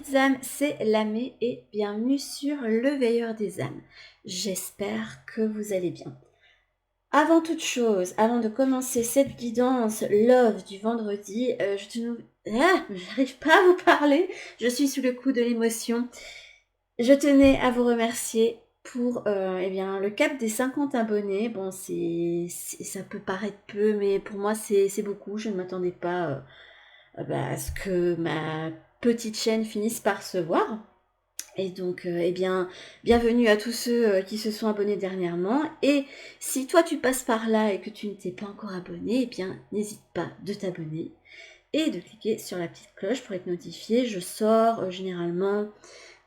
petites âmes, c'est Lamé et bienvenue sur Le Veilleur des âmes. J'espère que vous allez bien. Avant toute chose, avant de commencer cette guidance Love du vendredi, j'arrive pas à vous parler, je suis sous le coup de l'émotion. Je tenais à vous remercier pour le cap des 50 abonnés. Bon, ça peut paraître peu, mais pour moi c'est beaucoup. Je ne m'attendais pas à ce que ma petite chaîne finisse par se voir. Et donc, bienvenue à tous ceux qui se sont abonnés dernièrement. Et si toi tu passes par là et que tu ne t'es pas encore abonné, n'hésite pas de t'abonner et de cliquer sur la petite cloche pour être notifié. Je sors généralement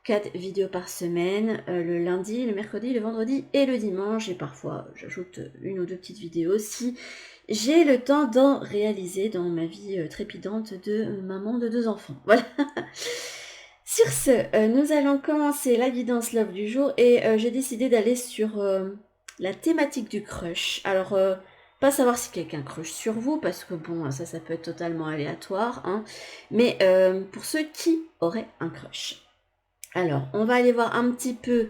4 vidéos par semaine, le lundi, le mercredi, le vendredi et le dimanche. Et parfois, j'ajoute une ou deux petites vidéos si j'ai le temps d'en réaliser dans ma vie trépidante de maman de 2 enfants. Voilà. Sur ce, nous allons commencer la guidance love du jour et j'ai décidé d'aller sur la thématique du crush. Alors, pas savoir si quelqu'un crush sur vous, parce que bon, ça peut être totalement aléatoire, hein, mais pour ceux qui auraient un crush. Alors, on va aller voir un petit peu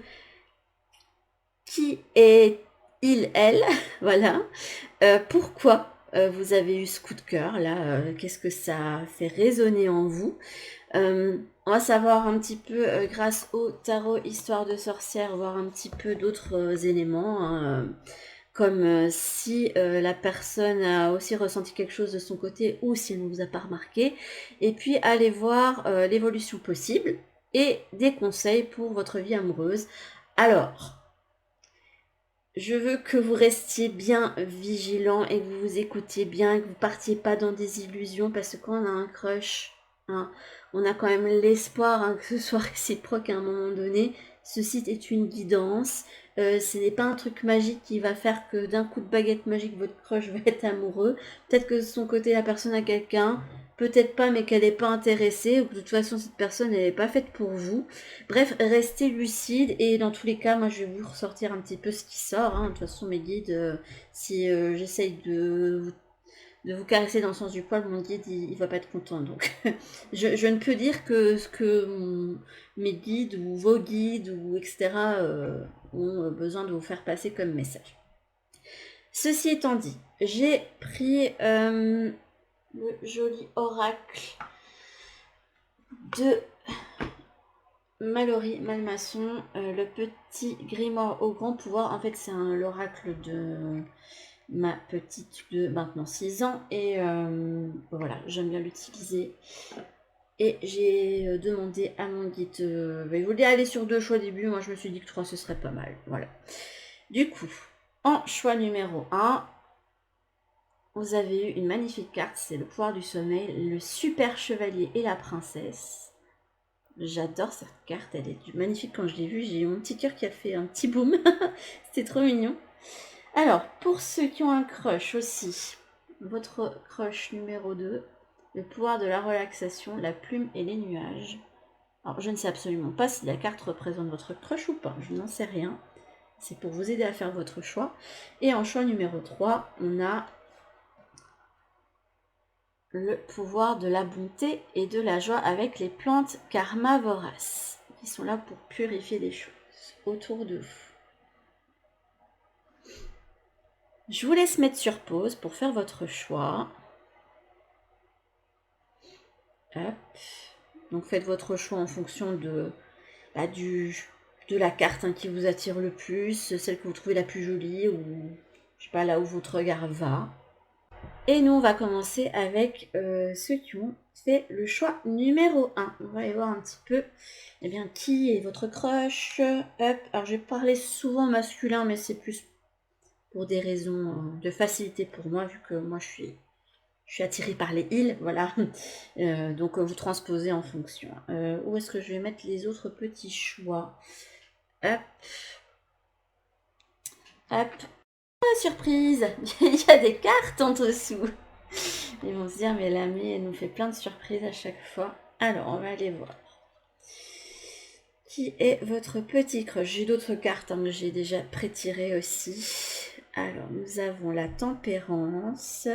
qui est il, elle, voilà. Pourquoi vous avez eu ce coup de cœur, là, qu'est-ce que ça fait résonner en vous. On va savoir un petit peu, grâce au tarot Histoire de sorcière, voir un petit peu d'autres éléments, hein, comme si la personne a aussi ressenti quelque chose de son côté ou si elle ne vous a pas remarqué. Et puis aller voir l'évolution possible et des conseils pour votre vie amoureuse. Alors, je veux que vous restiez bien vigilant et que vous vous écoutiez bien, que vous partiez pas dans des illusions, parce que quand on a un crush, hein, on a quand même l'espoir que ce soit réciproque à un moment donné. Ceci est une guidance. Ce n'est pas un truc magique qui va faire que d'un coup de baguette magique, votre crush va être amoureux. Peut-être que de son côté, la personne a quelqu'un, peut-être pas, mais qu'elle n'est pas intéressée, ou que de toute façon, cette personne, elle n'est pas faite pour vous. Bref, restez lucide et dans tous les cas, moi je vais vous ressortir un petit peu ce qui sort. Hein. De toute façon, mes guides, si j'essaye de vous caresser dans le sens du poil, mon guide il va pas être content. Donc, je ne peux dire que ce que mes guides ou vos guides ou etc. Ont besoin de vous faire passer comme message. Ceci étant dit, j'ai pris le joli oracle de Mallory Malmaçon, le petit grimoire au grand pouvoir. En fait, c'est l'oracle de ma petite de maintenant 6 ans. Et voilà, j'aime bien l'utiliser. Et j'ai demandé à mon guide, il voulait aller sur 2 choix au début. Moi, je me suis dit que 3, ce serait pas mal. Voilà. Du coup, en choix numéro 1, vous avez eu une magnifique carte. C'est le pouvoir du sommeil, le super chevalier et la princesse. J'adore cette carte, elle est magnifique. Quand je l'ai vue, j'ai eu mon petit cœur qui a fait un petit boom. C'était trop mignon. Alors, pour ceux qui ont un crush aussi, votre crush numéro 2, le pouvoir de la relaxation, la plume et les nuages. Alors, je ne sais absolument pas si la carte représente votre crush ou pas, je n'en sais rien. C'est pour vous aider à faire votre choix. Et en choix numéro 3, on a le pouvoir de la bonté et de la joie avec les plantes karma voraces qui sont là pour purifier les choses autour de vous. Je vous laisse mettre sur pause pour faire votre choix. Hop. Donc faites votre choix en fonction de la carte qui vous attire le plus, celle que vous trouvez la plus jolie ou je sais pas, là où votre regard va. Et nous, on va commencer avec ceux qui ont fait le choix numéro 1. On va aller voir un petit peu qui est votre crush. Hop. Alors, je vais parler souvent masculin, mais c'est plus pour des raisons de facilité pour moi, vu que moi, je suis attirée par les îles, voilà. Donc, vous transposez en fonction. Où est-ce que je vais mettre les autres petits choix? Hop. Hop. Ah, surprise! Il y a des cartes en dessous. Ils vont se dire, mais l'amie, elle nous fait plein de surprises à chaque fois. Alors, on va aller voir. Qui est votre petit crush? J'ai d'autres cartes que j'ai déjà pré-tirées aussi. Alors, nous avons la tempérance.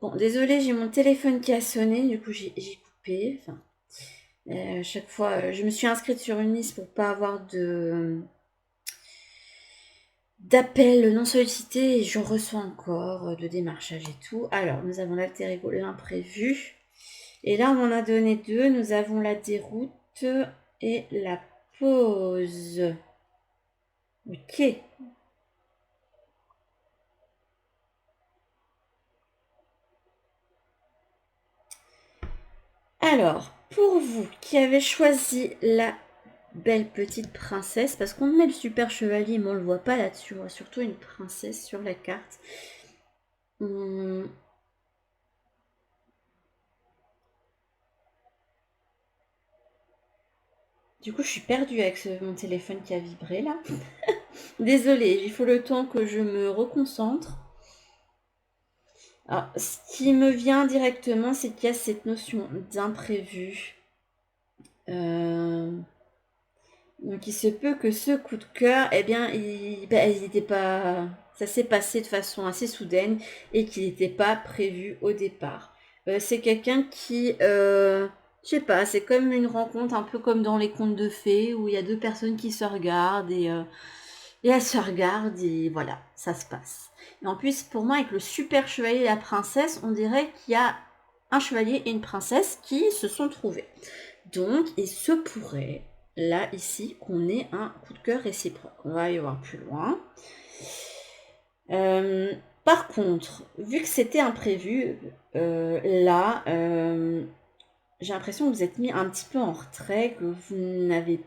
Bon, désolé, j'ai mon téléphone qui a sonné. Du coup, j'écoute coupé. Enfin, chaque fois, je me suis inscrite sur une liste pour pas avoir d'appels non sollicités et j'en reçois encore de démarchage et tout. Alors, nous avons l'alter ego, l'imprévu. Et là, on en a donné deux. Nous avons la déroute et la pause. Ok. Alors, pour vous qui avez choisi la belle petite princesse, parce qu'on met le super chevalier, mais on le voit pas là-dessus, on voit surtout une princesse sur la carte. Du coup, je suis perdue avec mon téléphone qui a vibré là. Désolée, il faut le temps que je me reconcentre. Alors, ce qui me vient directement, c'est qu'il y a cette notion d'imprévu. Donc, il se peut que ce coup de cœur, eh bien, il n'était pas... Ça s'est passé de façon assez soudaine et qu'il n'était pas prévu au départ. C'est quelqu'un qui... je sais pas, c'est comme une rencontre un peu comme dans les contes de fées où il y a deux personnes qui se regardent et elles se regardent et voilà, ça se passe. Et en plus, pour moi, avec le super chevalier et la princesse, on dirait qu'il y a un chevalier et une princesse qui se sont trouvés. Donc, il se pourrait, là, ici, qu'on ait un coup de cœur réciproque. On va y voir plus loin. Par contre, vu que c'était imprévu, là, j'ai l'impression que vous êtes mis un petit peu en retrait, que vous n'avez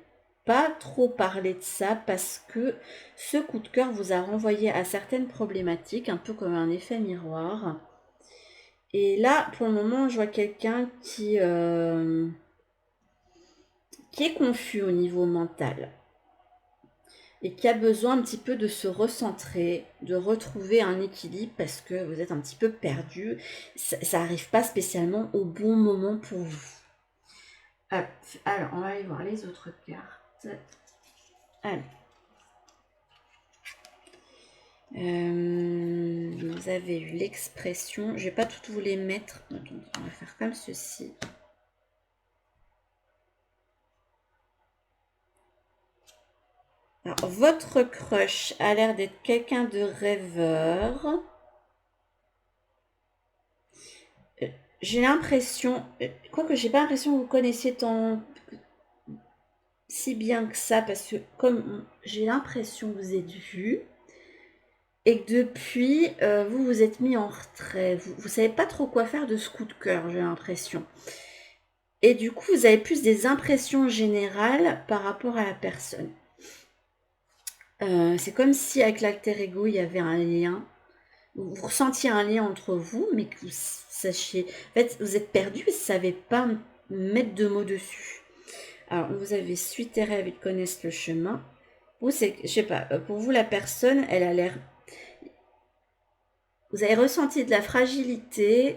pas trop parlé de ça parce que ce coup de cœur vous a renvoyé à certaines problématiques, un peu comme un effet miroir. Et là, pour le moment, je vois quelqu'un qui est confus au niveau mental et qui a besoin un petit peu de se recentrer, de retrouver un équilibre parce que vous êtes un petit peu perdu. Ça n'arrive pas spécialement au bon moment pour vous. Alors, on va aller voir les autres cartes. Alors, vous avez eu l'expression. Je vais pas toutes vous les mettre. Attendez, on va faire comme ceci. Alors, votre crush a l'air d'être quelqu'un de rêveur. J'ai l'impression, quoique j'ai pas l'impression que vous connaissiez tant si bien que ça, parce que comme j'ai l'impression que vous êtes vu et que depuis vous vous êtes mis en retrait, vous savez pas trop quoi faire de ce coup de cœur, j'ai l'impression. Et du coup, vous avez plus des impressions générales par rapport à la personne. C'est comme si avec l'alter ego, il y avait un lien. Vous ressentiez un lien entre vous, mais que vous sachiez... En fait, vous êtes perdu et vous ne savez pas mettre de mots dessus. Alors, vous avez suite tes rêves, ils connaissent le chemin. Vous, c'est, je sais pas, pour vous, la personne, elle a l'air... Vous avez ressenti de la fragilité.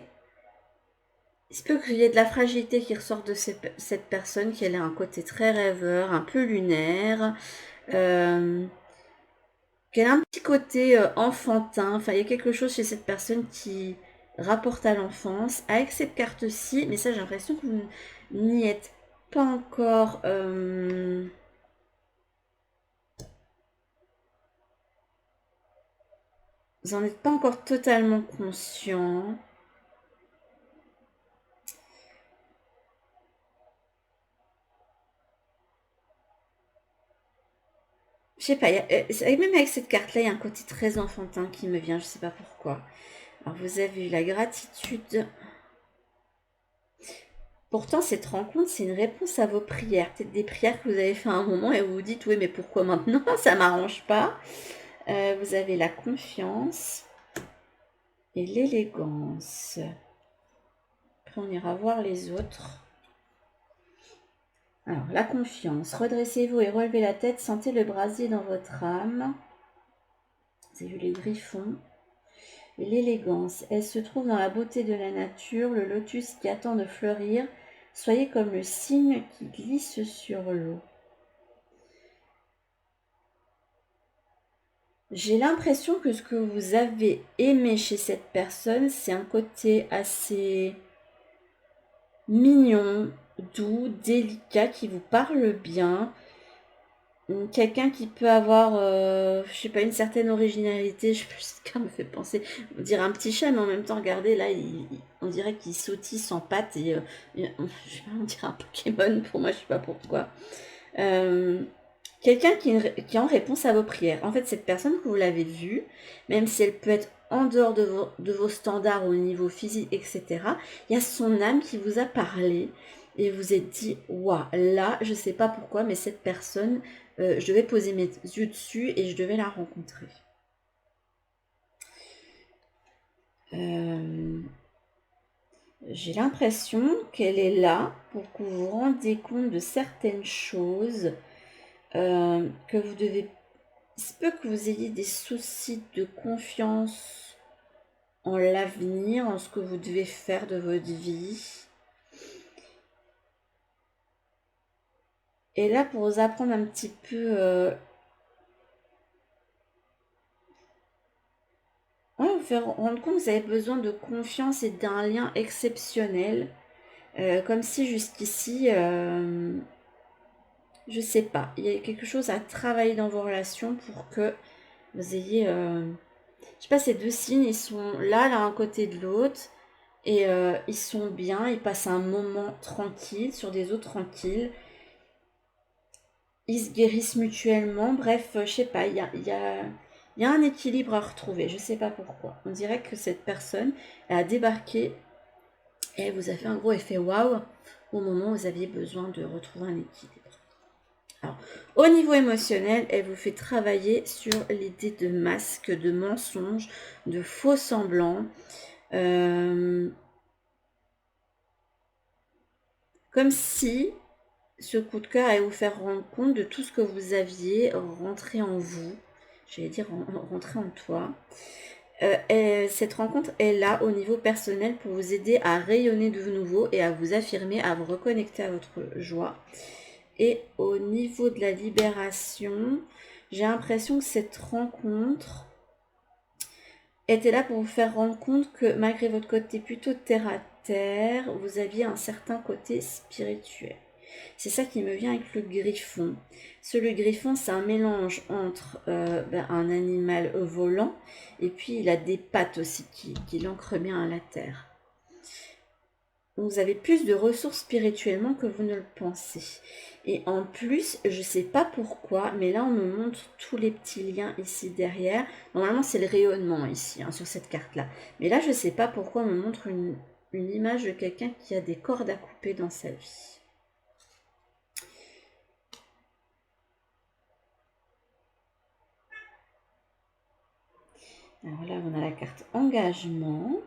Il se peut qu'il y ait de la fragilité qui ressort de cette personne, qu'elle a un côté très rêveur, un peu lunaire. Qu'elle a un petit côté enfantin. Enfin, il y a quelque chose chez cette personne qui rapporte à l'enfance. Avec cette carte-ci, mais ça, j'ai l'impression que vous n'y êtes pas encore... vous n'en êtes pas encore totalement conscient. Je sais pas, même avec cette carte-là, il y a un côté très enfantin qui me vient, je sais pas pourquoi. Alors, vous avez eu la gratitude. Pourtant, cette rencontre, c'est une réponse à vos prières. Peut-être des prières que vous avez fait à un moment et vous vous dites, oui, mais pourquoi maintenant? Ça m'arrange pas. Vous avez la confiance et l'élégance. Après, on ira voir les autres. Alors, la confiance. Redressez-vous et relevez la tête. Sentez le brasier dans votre âme. Vous avez vu les griffons. Et l'élégance. Elle se trouve dans la beauté de la nature, le lotus qui attend de fleurir. Soyez comme le cygne qui glisse sur l'eau. J'ai l'impression que ce que vous avez aimé chez cette personne, c'est un côté assez mignon, doux, délicat, qui vous parle bien. Quelqu'un qui peut avoir, je sais pas, une certaine originalité. Je sais pas, ce cas me fait penser, on dirait un petit chat, mais en même temps, regardez, là, on dirait qu'il sautille sans pattes et, je sais pas, on dirait un Pokémon pour moi, je sais pas pourquoi. Euh, Quelqu'un qui est en réponse à vos prières. En fait, cette personne que vous l'avez vue, même si elle peut être en dehors de vos standards au niveau physique, etc., il y a son âme qui vous a parlé et vous êtes dit, waouh, là, je sais pas pourquoi, mais cette personne, je devais poser mes yeux dessus et je devais la rencontrer. J'ai l'impression qu'elle est là pour que vous vous rendiez compte de certaines choses que vous devez. Il se peut que vous ayez des soucis de confiance en l'avenir, en ce que vous devez faire de votre vie. Et là, pour vous apprendre un petit peu, vous faire rendre compte que vous avez besoin de confiance et d'un lien exceptionnel. Comme si jusqu'ici, je sais pas, il y a quelque chose à travailler dans vos relations pour que vous ayez, je sais pas, ces deux signes, ils sont là, l'un à côté de l'autre, et ils sont bien, ils passent un moment tranquille, sur des eaux tranquilles, ils se guérissent mutuellement, bref, je sais pas, il y a un équilibre à retrouver, je sais pas pourquoi. On dirait que cette personne a débarqué et elle vous a fait un gros effet waouh au moment où vous aviez besoin de retrouver un équilibre. Alors, au niveau émotionnel, elle vous fait travailler sur l'idée de masque, de mensonge, de faux semblants. Comme si ce coup de cœur allait vous faire rendre compte de tout ce que vous aviez rentré en vous. J'allais dire rentré en toi. Cette rencontre est là au niveau personnel pour vous aider à rayonner de nouveau et à vous affirmer, à vous reconnecter à votre joie. Et au niveau de la libération, j'ai l'impression que cette rencontre était là pour vous faire rendre compte que malgré votre côté plutôt terre à terre, vous aviez un certain côté spirituel. C'est ça qui me vient avec le griffon. Le griffon, c'est un mélange entre un animal volant et puis il a des pattes aussi qui l'ancrent bien à la terre. Vous avez plus de ressources spirituellement que vous ne le pensez. Et en plus, je ne sais pas pourquoi, mais là on me montre tous les petits liens ici derrière. Normalement c'est le rayonnement ici, sur cette carte-là. Mais là je ne sais pas pourquoi on me montre une image de quelqu'un qui a des cordes à couper dans sa vie. Alors là on a la carte engagement.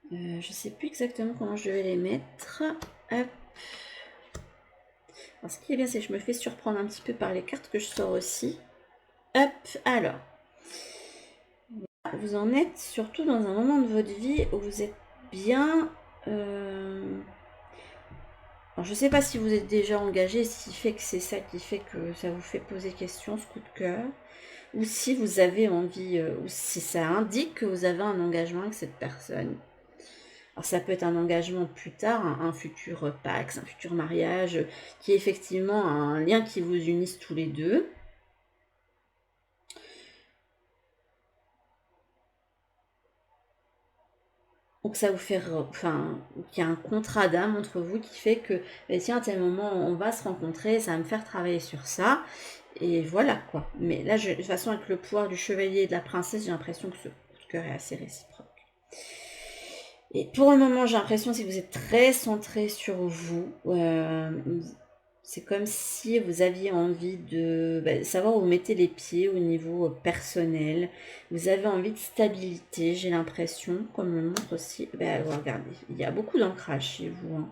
Je ne sais plus exactement comment je vais les mettre. Hop. Alors, ce qui est bien, c'est que je me fais surprendre un petit peu par les cartes que je sors aussi. Hop, alors. Vous en êtes surtout dans un moment de votre vie où vous êtes bien... Alors, je ne sais pas si vous êtes déjà engagé, ce qui fait que c'est ça qui fait que ça vous fait poser question, ce coup de cœur. Ou si vous avez envie, ou si ça indique que vous avez un engagement avec cette personne. Alors ça peut être un engagement plus tard, un futur Pax, un futur mariage, qui est effectivement un lien qui vous unisse tous les deux. Donc ça vous fait, enfin, qu'il y a un contrat d'âme entre vous qui fait que, tiens, à tel moment, on va se rencontrer, ça va me faire travailler sur ça. Et voilà quoi. Mais là, de toute façon, avec le pouvoir du chevalier et de la princesse, j'ai l'impression que ce coup de cœur est assez réciproque. Et pour le moment, j'ai l'impression que vous êtes très centré sur vous. C'est comme si vous aviez envie de savoir où vous mettez les pieds au niveau personnel. Vous avez envie de stabilité, j'ai l'impression, comme le montre aussi. Regardez, il y a beaucoup d'ancrage chez vous. Hein.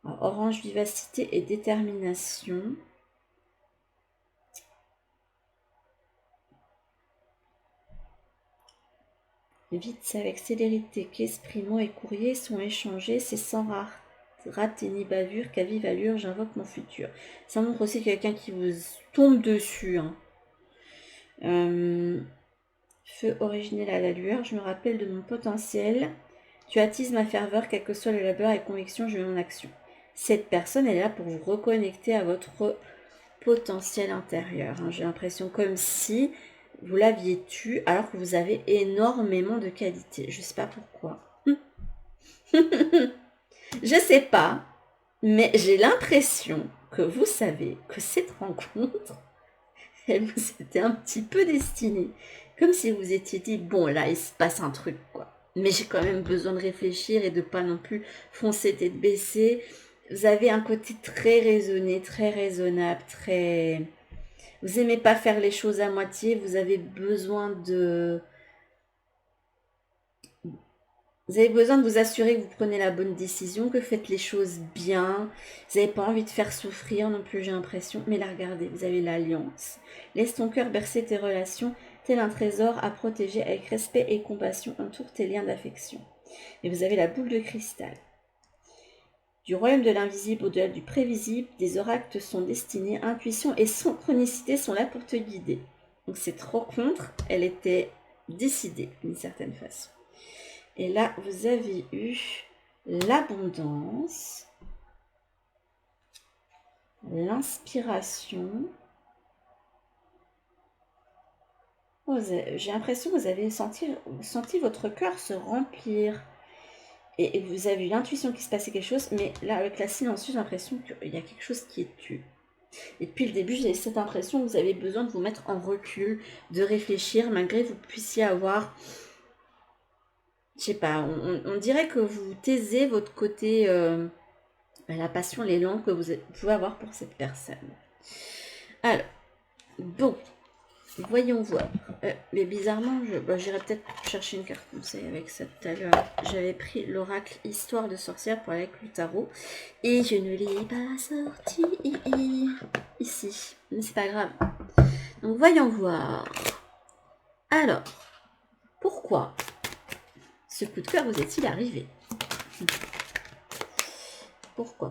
Alors, orange, vivacité et détermination. Vite, avec célérité, qu'esprit, mots et courriers sont échangés, c'est sans rate ni bavure qu'à vive allure, j'invoque mon futur. Ça montre aussi quelqu'un qui vous tombe dessus. Hein. Feu originel à la lueur, je me rappelle de mon potentiel. Tu attises ma ferveur, quel que soit le labeur et conviction, je mets en action. Cette personne elle est là pour vous reconnecter à votre potentiel intérieur. J'ai l'impression comme si vous l'aviez tué alors que vous avez énormément de qualités. Je sais pas pourquoi. Je sais pas, mais j'ai l'impression que vous savez que cette rencontre, elle vous était un petit peu destinée. Comme si vous étiez dit, bon là il se passe un truc quoi. Mais j'ai quand même besoin de réfléchir et de pas non plus foncer tête baissée. Vous avez un côté très raisonné, très raisonnable, très... Vous aimez pas faire les choses à moitié, vous avez besoin de... Vous avez besoin de vous assurer que vous prenez la bonne décision, que vous faites les choses bien. Vous n'avez pas envie de faire souffrir non plus, j'ai l'impression. Mais là, regardez, vous avez l'alliance. Laisse ton cœur bercer tes relations, tel un trésor à protéger avec respect et compassion. Entoure tes liens d'affection. Et vous avez la boule de cristal. Du royaume de l'invisible au-delà du prévisible, des oracles sont destinés, intuition et synchronicité sont là pour te guider. Donc cette rencontre, elle était décidée d'une certaine façon. Et là, vous avez eu l'abondance, l'inspiration. J'ai l'impression que vous avez senti votre cœur se remplir. Et vous avez eu l'intuition qu'il se passait quelque chose, mais là, avec la silencieuse, j'ai l'impression qu'il y a quelque chose qui est tu. Et depuis le début, j'ai cette impression que vous avez besoin de vous mettre en recul, de réfléchir, malgré que vous puissiez avoir... Je sais pas, on dirait que vous taisez votre côté, la passion, l'élan que vous pouvez avoir pour cette personne. Alors, bon, voyons voir. Mais bizarrement, j'irai peut-être chercher une carte conseil avec ça tout à l'heure. J'avais pris l'oracle Histoire de sorcière pour aller avec le tarot. Et je ne l'ai pas sorti ici. Mais c'est pas grave. Donc voyons voir. Alors, pourquoi ce coup de cœur vous est-il arrivé? Pourquoi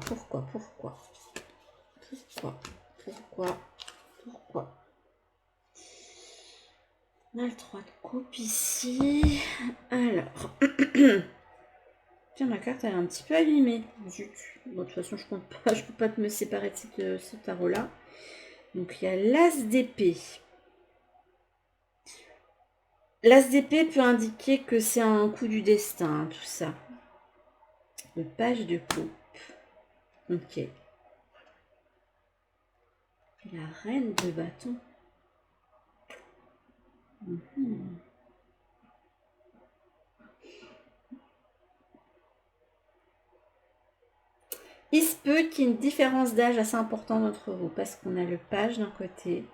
On a le 3 de coupe ici. Alors. Tiens, ma carte elle est un petit peu abîmée. Zut. Bon, de toute façon, je compte pas, je peux pas me séparer de ce tarot-là. Donc, il y a l'As d'épée. L'As d'épée peut indiquer que c'est un coup du destin, tout ça. Le page de coupe. Ok. La reine de bâton. Il se peut qu'il y ait une différence d'âge assez importante entre vous, parce qu'on a le page d'un côté.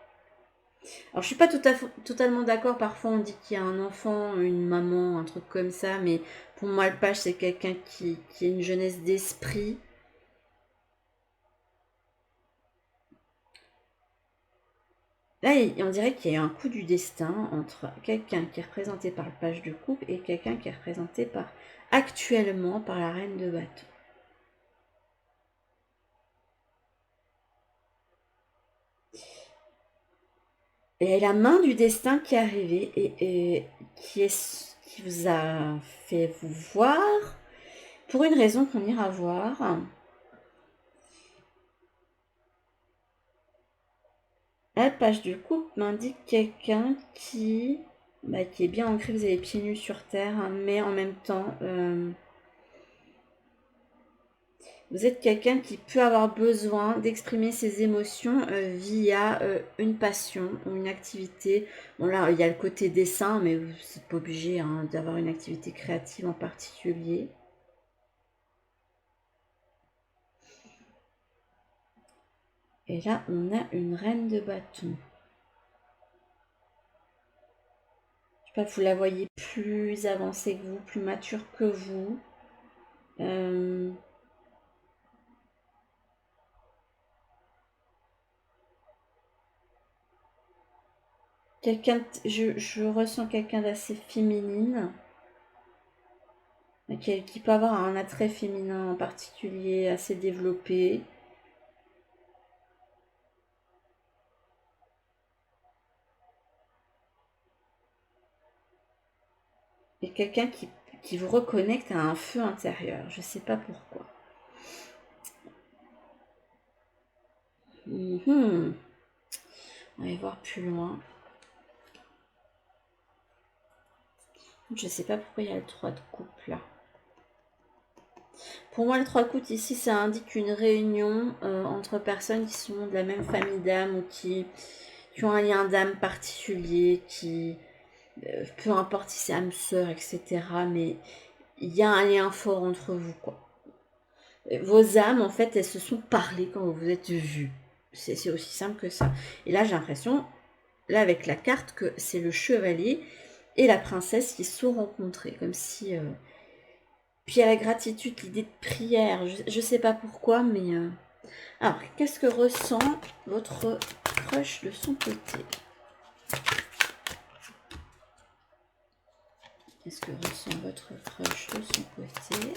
Alors, je suis pas totalement d'accord. Parfois, on dit qu'il y a un enfant, une maman, un truc comme ça. Mais pour moi, le page, c'est quelqu'un qui a une jeunesse d'esprit. Là, on dirait qu'il y a un coup du destin entre quelqu'un qui est représenté par le page de coupe et quelqu'un qui est représenté actuellement par la reine de bâton. Et la main du destin qui est arrivée et qui vous a fait vous voir pour une raison qu'on ira voir. La page de coupe m'indique quelqu'un qui est bien ancré, vous avez les pieds nus sur terre, hein, mais en même temps, vous êtes quelqu'un qui peut avoir besoin d'exprimer ses émotions via une passion ou une activité. Bon là, il y a le côté dessin, mais vous n'êtes pas obligé d'avoir une activité créative en particulier. Et là, on a une reine de bâton. Je sais pas, vous la voyez plus avancée que vous, plus mature que vous. Je ressens quelqu'un d'assez féminine, qui peut avoir un attrait féminin en particulier assez développé. Et quelqu'un qui vous reconnecte à un feu intérieur. Je ne sais pas pourquoi. On va aller voir plus loin. Je ne sais pas pourquoi il y a le 3 de coupe là. Pour moi, le 3 de coupe ici, ça indique une réunion entre personnes qui sont de la même famille d'âme ou qui ont un lien d'âme particulier, qui, peu importe si c'est âme sœur, etc. Mais il y a un lien fort entre vous, quoi. Vos âmes, en fait, elles se sont parlées quand vous vous êtes vus. C'est aussi simple que ça. Et là, j'ai l'impression, là, avec la carte, que c'est le chevalier et la princesse qui se sont rencontrés. Comme si... Puis il y a la gratitude, l'idée de prière. Je ne sais pas pourquoi, mais... Alors, qu'est-ce que ressent votre crush de son côté? Qu'est-ce que ressent votre crush de son côté?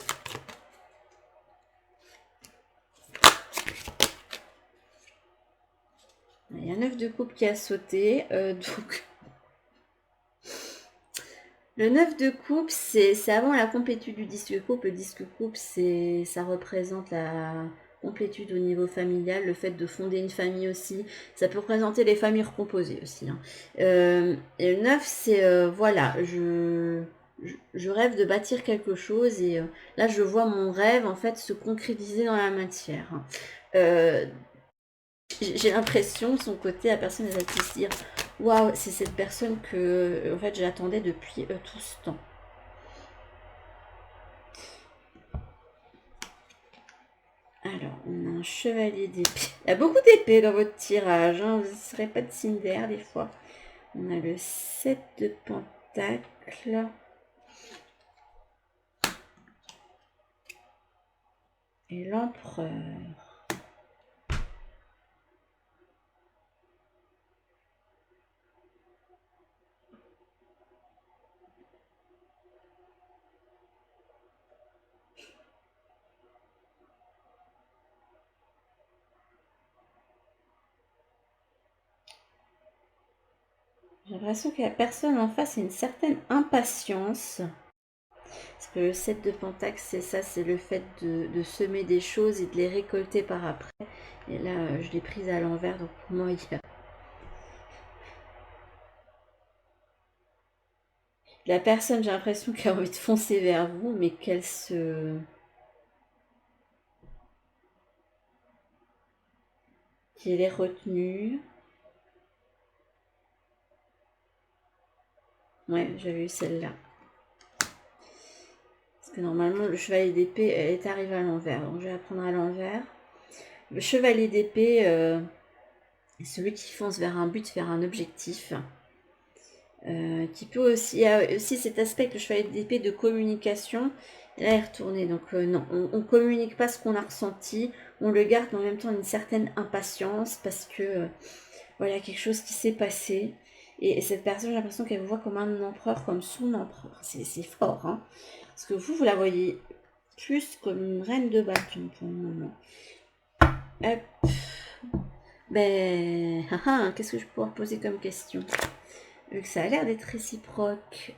Il y a 9 de coupe qui a sauté, donc... Le 9 de coupe, c'est avant la complétude du disque coupe. Le disque coupe, ça représente la complétude au niveau familial, le fait de fonder une famille aussi. Ça peut représenter les familles recomposées aussi. Hein. Et le 9, c'est, voilà, je rêve de bâtir quelque chose et là, je vois mon rêve, en fait, se concrétiser dans la matière. J'ai l'impression, de son côté, la personne elle va se dire waouh, c'est cette personne que en fait j'attendais depuis tout ce temps. Alors, on a un chevalier d'épée. Il y a beaucoup d'épées dans votre tirage, hein. Vous ne serez pas de Cinder des fois. On a le 7 de pentacle. Et l'empereur. J'ai l'impression que la personne en face a une certaine impatience. Parce que le 7 de pentacle, c'est ça, c'est le fait de semer des choses et de les récolter par après. Et là, je l'ai prise à l'envers, donc pour moi, il y a... La personne, j'ai l'impression qu'elle a envie de foncer vers vous, mais qu'elle se... qu'elle est retenue. Ouais, j'avais eu celle-là. Parce que normalement, le chevalier d'épée est arrivé à l'envers. Donc, je vais la prendre à l'envers. Le chevalier d'épée est celui qui fonce vers un but, vers un objectif. Qui peut aussi... Il y a aussi cet aspect que le chevalier d'épée de communication. Et là, il est retourné. Donc, non, on ne communique pas ce qu'on a ressenti. On le garde, mais en même temps, une certaine impatience. Parce que, voilà, quelque chose qui s'est passé. Et cette personne, j'ai l'impression qu'elle vous voit comme un empereur, comme son empereur. C'est fort, hein. Parce que vous la voyez plus comme une reine de bâton pour le moment. Hop. Ben, qu'est-ce que je peux pouvoir poser comme question? Vu que ça a l'air d'être réciproque.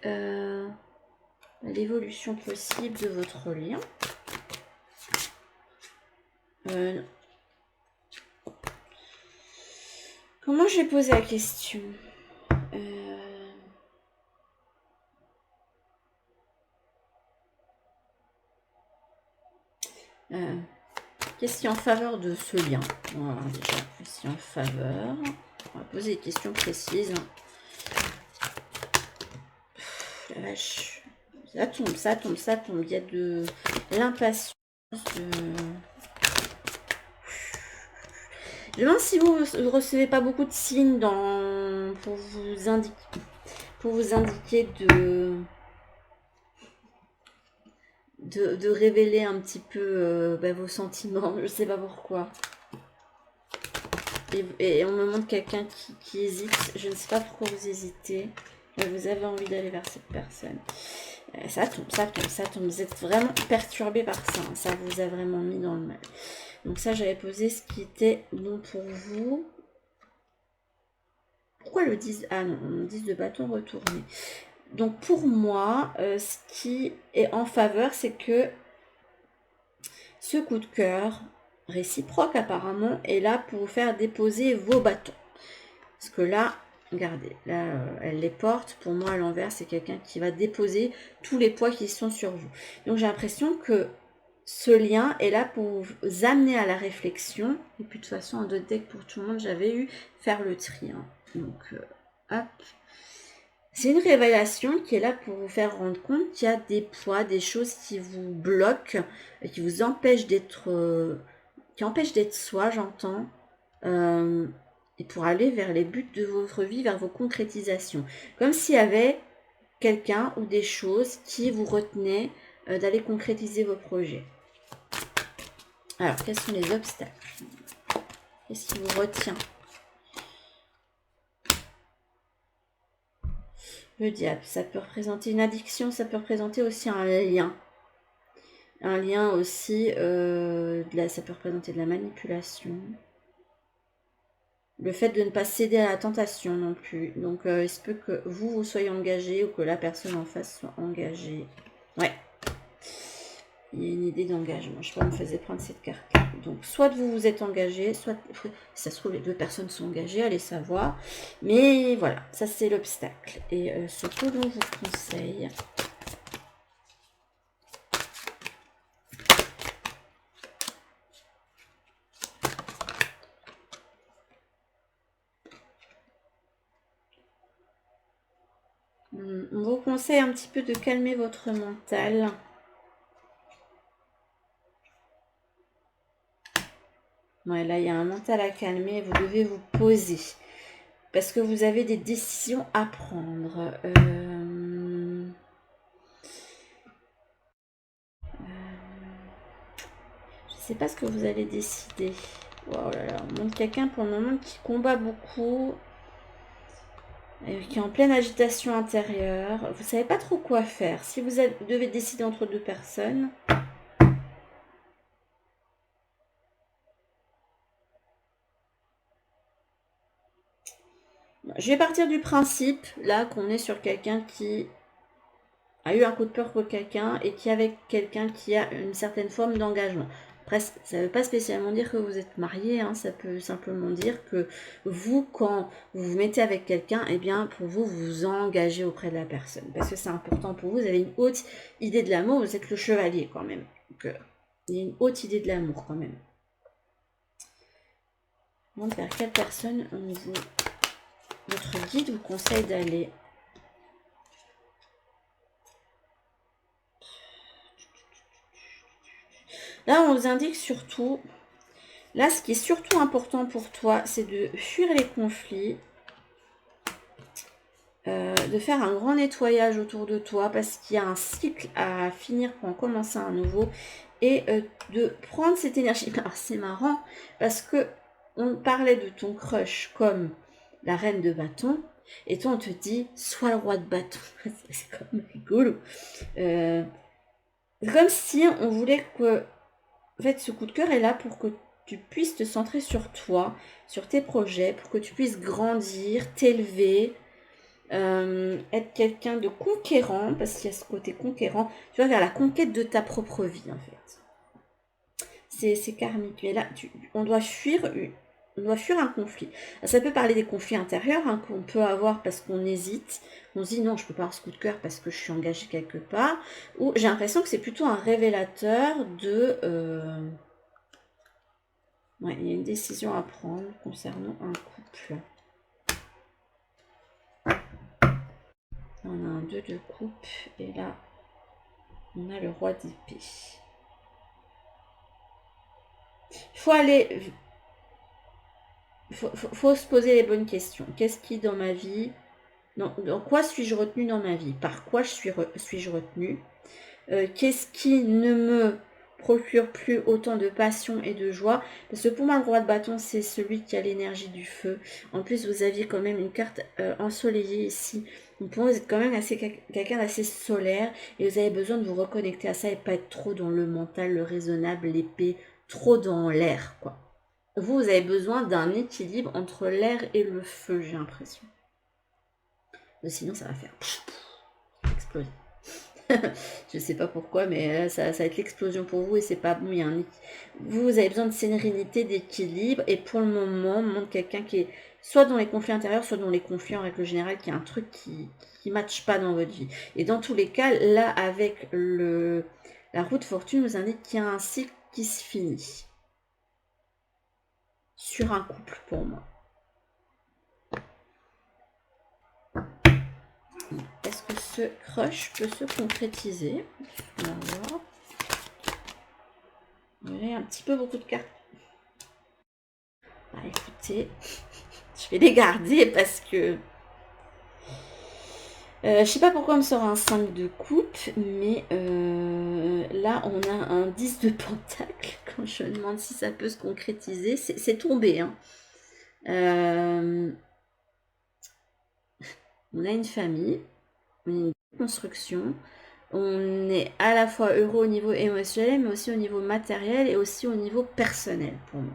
L'évolution possible de votre lien. Non. Comment je vais poser la question? Question en faveur de ce lien. Voilà, déjà, question en faveur. On va poser des questions précises. La vache. Ça tombe, ça tombe, ça tombe. Il y a de l'impatience. Je me demande si vous ne recevez pas beaucoup de signes pour vous indiquer de révéler un petit peu vos sentiments. Je ne sais pas pourquoi. Et on me montre quelqu'un qui hésite. Je ne sais pas pourquoi vous hésitez. Mais vous avez envie d'aller vers cette personne. Ça tombe, ça tombe, ça tombe. Vous êtes vraiment perturbé par ça. Hein. Ça vous a vraiment mis dans le mal. Donc ça, j'avais posé ce qui était bon pour vous. Pourquoi le 10? Ah non, le 10 de bâton retourné. Donc pour moi, ce qui est en faveur, c'est que ce coup de cœur réciproque apparemment est là pour vous faire déposer vos bâtons. Parce que là, regardez, là, elle les porte. Pour moi, à l'envers, c'est quelqu'un qui va déposer tous les poids qui sont sur vous. Donc j'ai l'impression que ce lien est là pour vous amener à la réflexion. Et puis de toute façon, en deux decks pour tout le monde, j'avais eu faire le tri. Hein. Donc, hop. C'est une révélation qui est là pour vous faire rendre compte qu'il y a des poids, des choses qui vous bloquent, et qui vous empêchent d'être... qui empêchent d'être soi, j'entends. Et pour aller vers les buts de votre vie, vers vos concrétisations. Comme s'il y avait quelqu'un ou des choses qui vous retenaient d'aller concrétiser vos projets. Alors, quels sont les obstacles? Qu'est-ce qui vous retient? Le diable, ça peut représenter une addiction, ça peut représenter aussi un lien. Un lien aussi, ça peut représenter de la manipulation. Le fait de ne pas céder à la tentation non plus. Donc, il se peut que vous soyez engagé ou que la personne en face soit engagée. Ouais. Il y a une idée d'engagement. Je sais pas, on me faisait prendre cette carte-là. Donc, soit vous vous êtes engagé, soit, si ça se trouve, les deux personnes sont engagées, allez savoir. Mais voilà, ça c'est l'obstacle. Et ce que l'on vous conseille... On vous conseille un petit peu de calmer votre mental. Ouais, là, il y a un mental à calmer. Vous devez vous poser. Parce que vous avez des décisions à prendre. Je ne sais pas ce que vous allez décider. Oh là là, on montre quelqu'un pour le moment qui combat beaucoup. Et qui est en pleine agitation intérieure. Vous ne savez pas trop quoi faire. Si vous devez décider entre deux personnes... Je vais partir du principe, là, qu'on est sur quelqu'un qui a eu un coup de peur pour quelqu'un et qui est avec quelqu'un qui a une certaine forme d'engagement. Après, ça ne veut pas spécialement dire que vous êtes marié, hein, ça peut simplement dire que vous, quand vous vous mettez avec quelqu'un, eh bien, pour vous, vous vous engagez auprès de la personne. Parce que c'est important pour vous, vous avez une haute idée de l'amour, vous êtes le chevalier quand même. Donc, il y a une haute idée de l'amour quand même. Donc, vers quelle personne votre guide vous conseille d'aller? Là, on vous indique surtout, là, ce qui est surtout important pour toi, c'est de fuir les conflits, de faire un grand nettoyage autour de toi, parce qu'il y a un cycle à finir pour en commencer un nouveau, et de prendre cette énergie. Alors, c'est marrant, parce que on parlait de ton crush comme la reine de bâton, et toi, on te dit, sois le roi de bâton. C'est quand même rigolo. C'est comme si on voulait que... En fait, ce coup de cœur est là pour que tu puisses te centrer sur toi, sur tes projets, pour que tu puisses grandir, t'élever, être quelqu'un de conquérant, parce qu'il y a ce côté conquérant, tu vas vers la conquête de ta propre vie, en fait. C'est karmique. Mais là, on doit fuir un conflit. Ça peut parler des conflits intérieurs hein, qu'on peut avoir parce qu'on hésite. On se dit non, je peux pas avoir ce coup de cœur parce que je suis engagée quelque part. Ou j'ai l'impression que c'est plutôt un révélateur de... Ouais, il y a une décision à prendre concernant un couple. On a un 2 de coupe et là, on a le roi d'épée. Il faut aller... Faut se poser les bonnes questions. Qu'est-ce qui dans ma vie... Dans quoi suis-je retenue dans ma vie? Par quoi suis-je retenue? Qu'est-ce qui ne me procure plus autant de passion et de joie? Parce que pour moi, le roi de bâton, c'est celui qui a l'énergie du feu. En plus, vous aviez quand même une carte ensoleillée ici. Donc pour moi, vous êtes quand même quelqu'un d'assez solaire et vous avez besoin de vous reconnecter à ça et pas être trop dans le mental, le raisonnable, l'épée, trop dans l'air, quoi. Vous avez besoin d'un équilibre entre l'air et le feu, j'ai l'impression. Sinon, ça va faire... exploser. Je sais pas pourquoi, mais là, ça va être l'explosion pour vous et c'est pas bon. Vous avez besoin de sérénité, d'équilibre et pour le moment, on montre quelqu'un qui est soit dans les conflits intérieurs, soit dans les conflits en règle générale, qui a un truc qui ne matche pas dans votre vie. Et dans tous les cas, là, avec la roue de fortune, nous indique qu'il y a un cycle qui se finit sur un couple pour moi. Est-ce que ce crush peut se concrétiser? On va voir. J'ai un petit peu beaucoup de cartes. Bah, écoutez, je vais les garder parce que je sais pas pourquoi on me sort un 5 de coupe, mais là on a un 10 de pentacle. Quand je me demande si ça peut se concrétiser, c'est tombé. Hein. On a une famille, une construction. On est à la fois heureux au niveau émotionnel, mais aussi au niveau matériel et aussi au niveau personnel pour moi.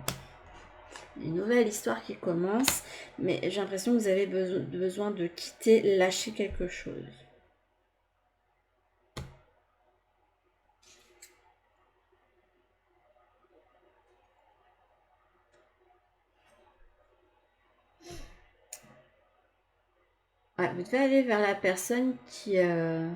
Une nouvelle histoire qui commence, mais j'ai l'impression que vous avez besoin de quitter, lâcher quelque chose. Ouais, vous devez aller vers la personne qui... je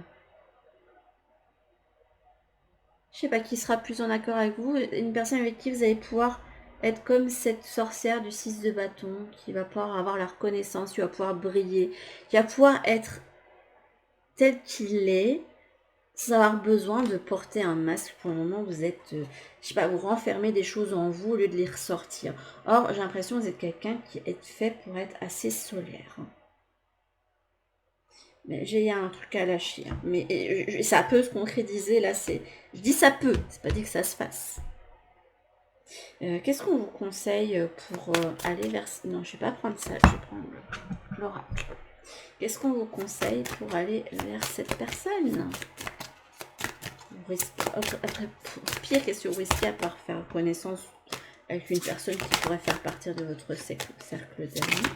sais pas, qui sera plus en accord avec vous. Une personne avec qui vous allez pouvoir être comme cette sorcière du 6 de bâton, qui va pouvoir avoir la reconnaissance, qui va pouvoir briller, qui va pouvoir être tel qu'il est, sans avoir besoin de porter un masque. Pour le moment, vous êtes, je sais pas, vous renfermez des choses en vous au lieu de les ressortir. Or, j'ai l'impression que vous êtes quelqu'un qui est fait pour être assez solaire. Mais il y a un truc à lâcher. Hein. Mais ça peut se concrétiser, là, je dis ça peut, c'est pas dit que ça se fasse. Qu'est-ce qu'on vous conseille pour aller vers... Non, je vais pas prendre ça, je vais prendre l'oracle. Qu'est-ce qu'on vous conseille pour aller vers cette personne? Après, pire, qu'est-ce que vous risquez à part faire connaissance avec une personne qui pourrait faire partir de votre cercle d'amis?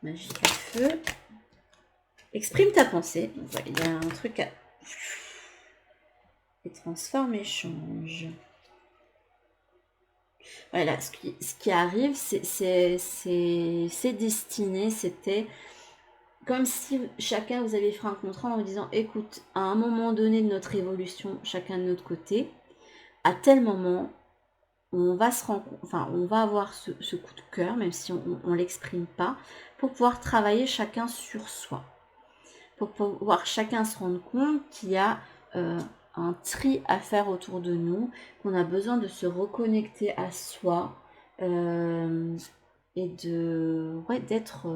Magie à feu. Exprime ta pensée. Il y a un truc à... Et transforme et change. Voilà, ce qui arrive, c'est destiné, c'était comme si chacun vous avait fait un contrat en vous disant, écoute, à un moment donné de notre évolution, chacun de notre côté, à tel moment, on va on va avoir ce coup de cœur, même si on ne l'exprime pas, pour pouvoir travailler chacun sur soi. Pour pouvoir chacun se rendre compte qu'il y a un tri à faire autour de nous, qu'on a besoin de se reconnecter à soi et d'être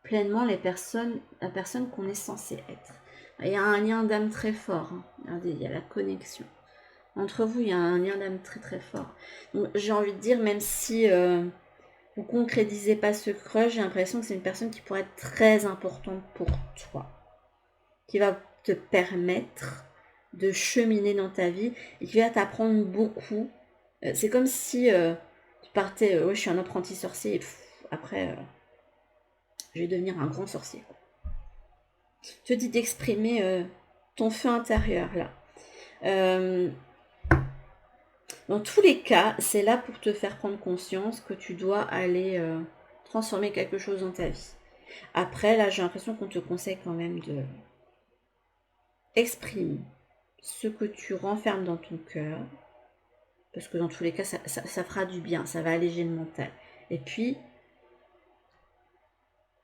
pleinement la personne qu'on est censé être. Il y a un lien d'âme très fort. Hein. Regardez, il y a la connexion. Entre vous, il y a un lien d'âme très très fort. Donc, j'ai envie de dire, même si vous concrétisez pas ce crush, j'ai l'impression que c'est une personne qui pourrait être très importante pour toi. Qui va te permettre de cheminer dans ta vie et qui va t'apprendre beaucoup. C'est comme si tu partais, je suis un apprenti sorcier et après, je vais devenir un grand sorcier. Je te dis d'exprimer ton feu intérieur là. Dans tous les cas, c'est là pour te faire prendre conscience que tu dois aller transformer quelque chose dans ta vie. Après, là, j'ai l'impression qu'on te conseille quand même de exprimer ce que tu renfermes dans ton cœur, parce que dans tous les cas, ça fera du bien, ça va alléger le mental. Et puis,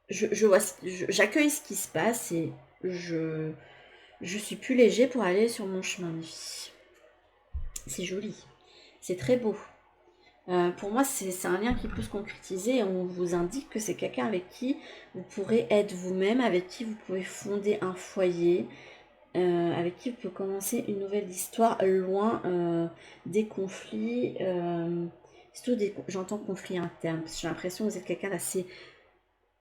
j'accueille ce qui se passe et je suis plus léger pour aller sur mon chemin de vie. C'est joli, c'est très beau. Pour moi, c'est un lien qui peut se concrétiser et on vous indique que c'est quelqu'un avec qui vous pourrez être vous-même, avec qui vous pouvez fonder un foyer, avec qui vous pouvez commencer une nouvelle histoire loin des conflits, surtout j'entends conflits internes, parce que j'ai l'impression que vous êtes quelqu'un d'assez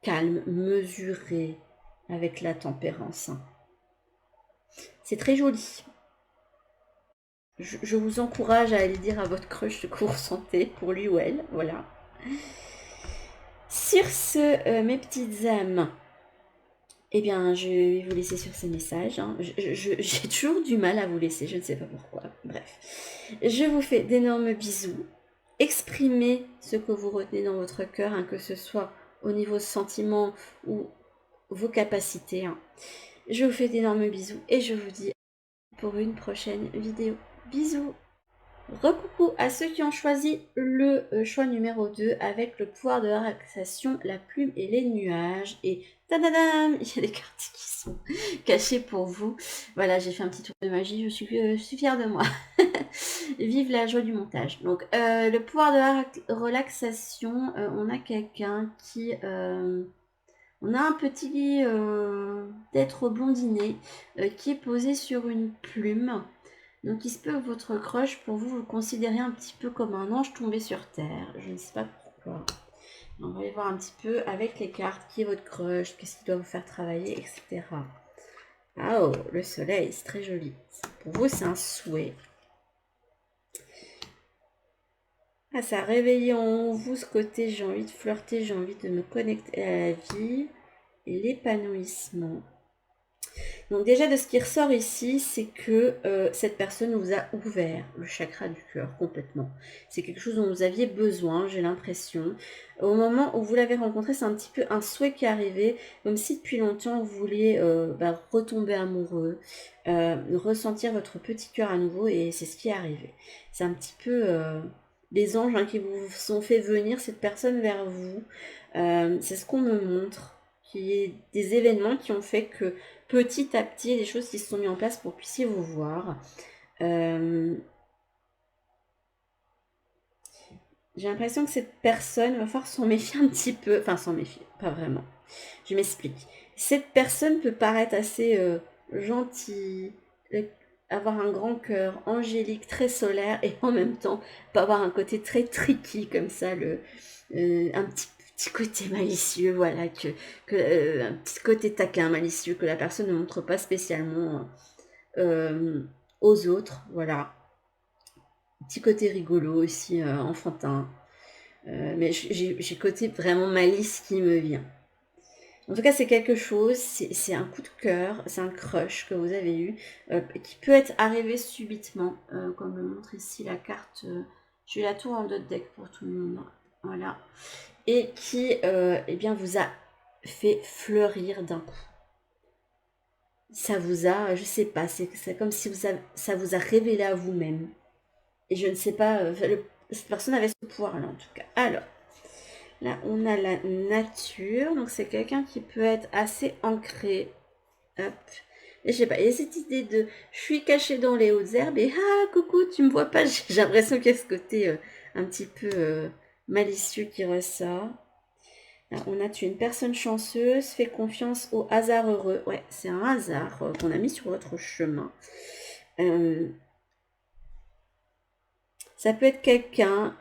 calme, mesuré, avec la tempérance. C'est très joli. Je vous encourage à aller dire à votre crush ce que vous ressentez pour lui ou elle, voilà. Sur ce, mes petites âmes, Eh bien, je vais vous laisser sur ces messages. Hein. J'ai toujours du mal à vous laisser, je ne sais pas pourquoi. Bref, je vous fais d'énormes bisous. Exprimez ce que vous retenez dans votre cœur, hein, que ce soit au niveau sentiments ou vos capacités. Hein. Je vous fais d'énormes bisous et je vous dis pour une prochaine vidéo. Bisous. Recoucou à ceux qui ont choisi le choix numéro 2 avec le pouvoir de la relaxation, la plume et les nuages. Et tadadam, il y a des cartes qui sont cachées pour vous. Voilà, j'ai fait un petit tour de magie, je suis fière de moi. Vive la joie du montage. Donc, le pouvoir de la relaxation, on a quelqu'un qui... on a un petit être blondiné qui est posé sur une plume. Donc il se peut que votre crush, pour vous, vous le considérez un petit peu comme un ange tombé sur terre. Je ne sais pas pourquoi. On va aller voir un petit peu avec les cartes qui est votre crush, qu'est-ce qui doit vous faire travailler, etc. Ah oh, le soleil, c'est très joli. Pour vous, c'est un souhait. Ah, ça a réveillé en vous ce côté, j'ai envie de flirter, j'ai envie de me connecter à la vie. Et l'épanouissement. Donc déjà, de ce qui ressort ici, c'est que cette personne vous a ouvert le chakra du cœur complètement. C'est quelque chose dont vous aviez besoin, j'ai l'impression. Au moment où vous l'avez rencontré, c'est un petit peu un souhait qui est arrivé, comme si depuis longtemps vous vouliez retomber amoureux, ressentir votre petit cœur à nouveau, et c'est ce qui est arrivé. C'est un petit peu les anges qui vous ont fait venir cette personne vers vous. C'est ce qu'on me montre, qui est des événements qui ont fait que petit à petit, il y a des choses qui se sont mises en place pour que vous puissiez vous voir. J'ai l'impression que cette personne va falloir s'en méfier un petit peu. Enfin, s'en méfier, pas vraiment. Je m'explique. Cette personne peut paraître assez gentille, avoir un grand cœur, angélique, très solaire, et en même temps, peut avoir un côté très tricky, comme ça, un petit côté malicieux, voilà, un petit côté taquin, malicieux, que la personne ne montre pas spécialement aux autres, voilà. Petit côté rigolo aussi, enfantin. Mais j'ai côté vraiment malice qui me vient. En tout cas, c'est quelque chose, c'est un coup de cœur, c'est un crush que vous avez eu, qui peut être arrivé subitement, comme le montre ici la carte. Je la tour en deux deck pour tout le monde. Voilà. Et qui eh bien, vous a fait fleurir d'un coup. Ça vous a, je sais pas, c'est comme si ça vous a révélé à vous-même. Et je ne sais pas, cette personne avait ce pouvoir-là en tout cas. Alors, là, on a la nature. Donc, c'est quelqu'un qui peut être assez ancré. Hop. Et je sais pas, il y a cette idée de je suis caché dans les hautes herbes et ah, coucou, tu me vois pas. J'ai l'impression qu'il y a ce côté un petit peu malicieux qui ressort. Là, on a une personne chanceuse, fait confiance au hasard heureux. Ouais, c'est un hasard qu'on a mis sur votre chemin. Ça peut être quelqu'un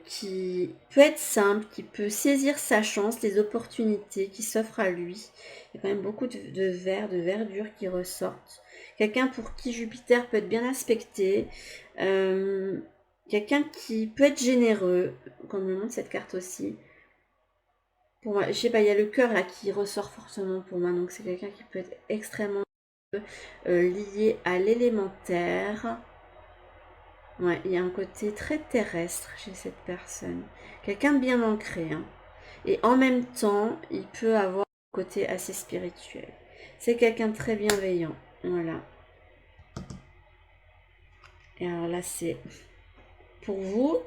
qui peut être simple, qui peut saisir sa chance, les opportunités qui s'offrent à lui. Il y a quand même beaucoup de verdure qui ressortent. Quelqu'un pour qui Jupiter peut être bien aspecté. Quelqu'un qui peut être généreux, comme le montre cette carte aussi. Pour moi, je sais pas, il y a le cœur là qui ressort fortement pour moi. Donc c'est quelqu'un qui peut être extrêmement lié à l'élémentaire. Ouais, il y a un côté très terrestre chez cette personne. Quelqu'un de bien ancré. Hein. Et en même temps, il peut avoir un côté assez spirituel. C'est quelqu'un de très bienveillant. Voilà. Et alors là, c'est... Pour vous,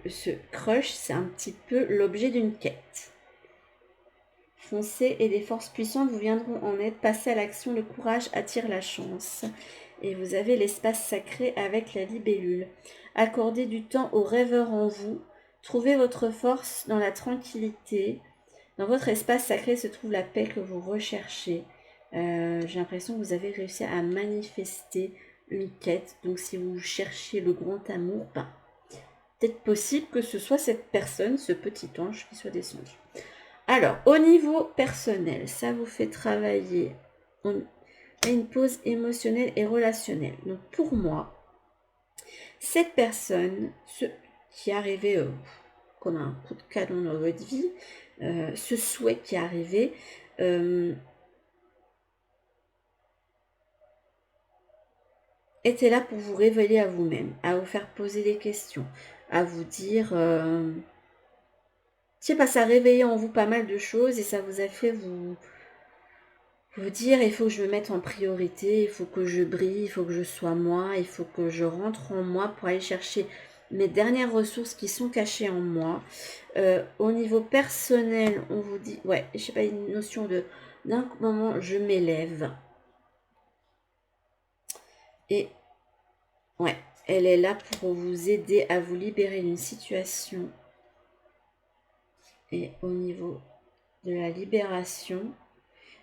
ce crush, c'est un petit peu l'objet d'une quête. Foncez et des forces puissantes vous viendront en aide. Passez à l'action, le courage attire la chance. Et vous avez l'espace sacré avec la libellule. Accordez du temps aux rêveurs en vous. Trouvez votre force dans la tranquillité. Dans votre espace sacré se trouve la paix que vous recherchez. J'ai l'impression que vous avez réussi à manifester une quête. Donc si vous cherchez le grand amour, ben, peut-être possible que ce soit cette personne, ce petit ange qui soit descendu. Alors, au niveau personnel, ça vous fait travailler une pause émotionnelle et relationnelle. Donc, pour moi, cette personne, ce qui est arrivé comme un coup de canon dans votre vie, ce souhait qui est arrivé, était là pour vous révéler à vous-même, à vous faire poser des questions, à vous dire... je sais pas, ça a réveillé en vous pas mal de choses et ça vous a fait vous dire, il faut que je me mette en priorité, il faut que je brille, il faut que je sois moi, il faut que je rentre en moi pour aller chercher mes dernières ressources qui sont cachées en moi. Au niveau personnel, on vous dit, ouais, je sais pas, une notion de, d'un moment, je m'élève. Et, ouais, elle est là pour vous aider à vous libérer d'une situation. Et au niveau de la libération,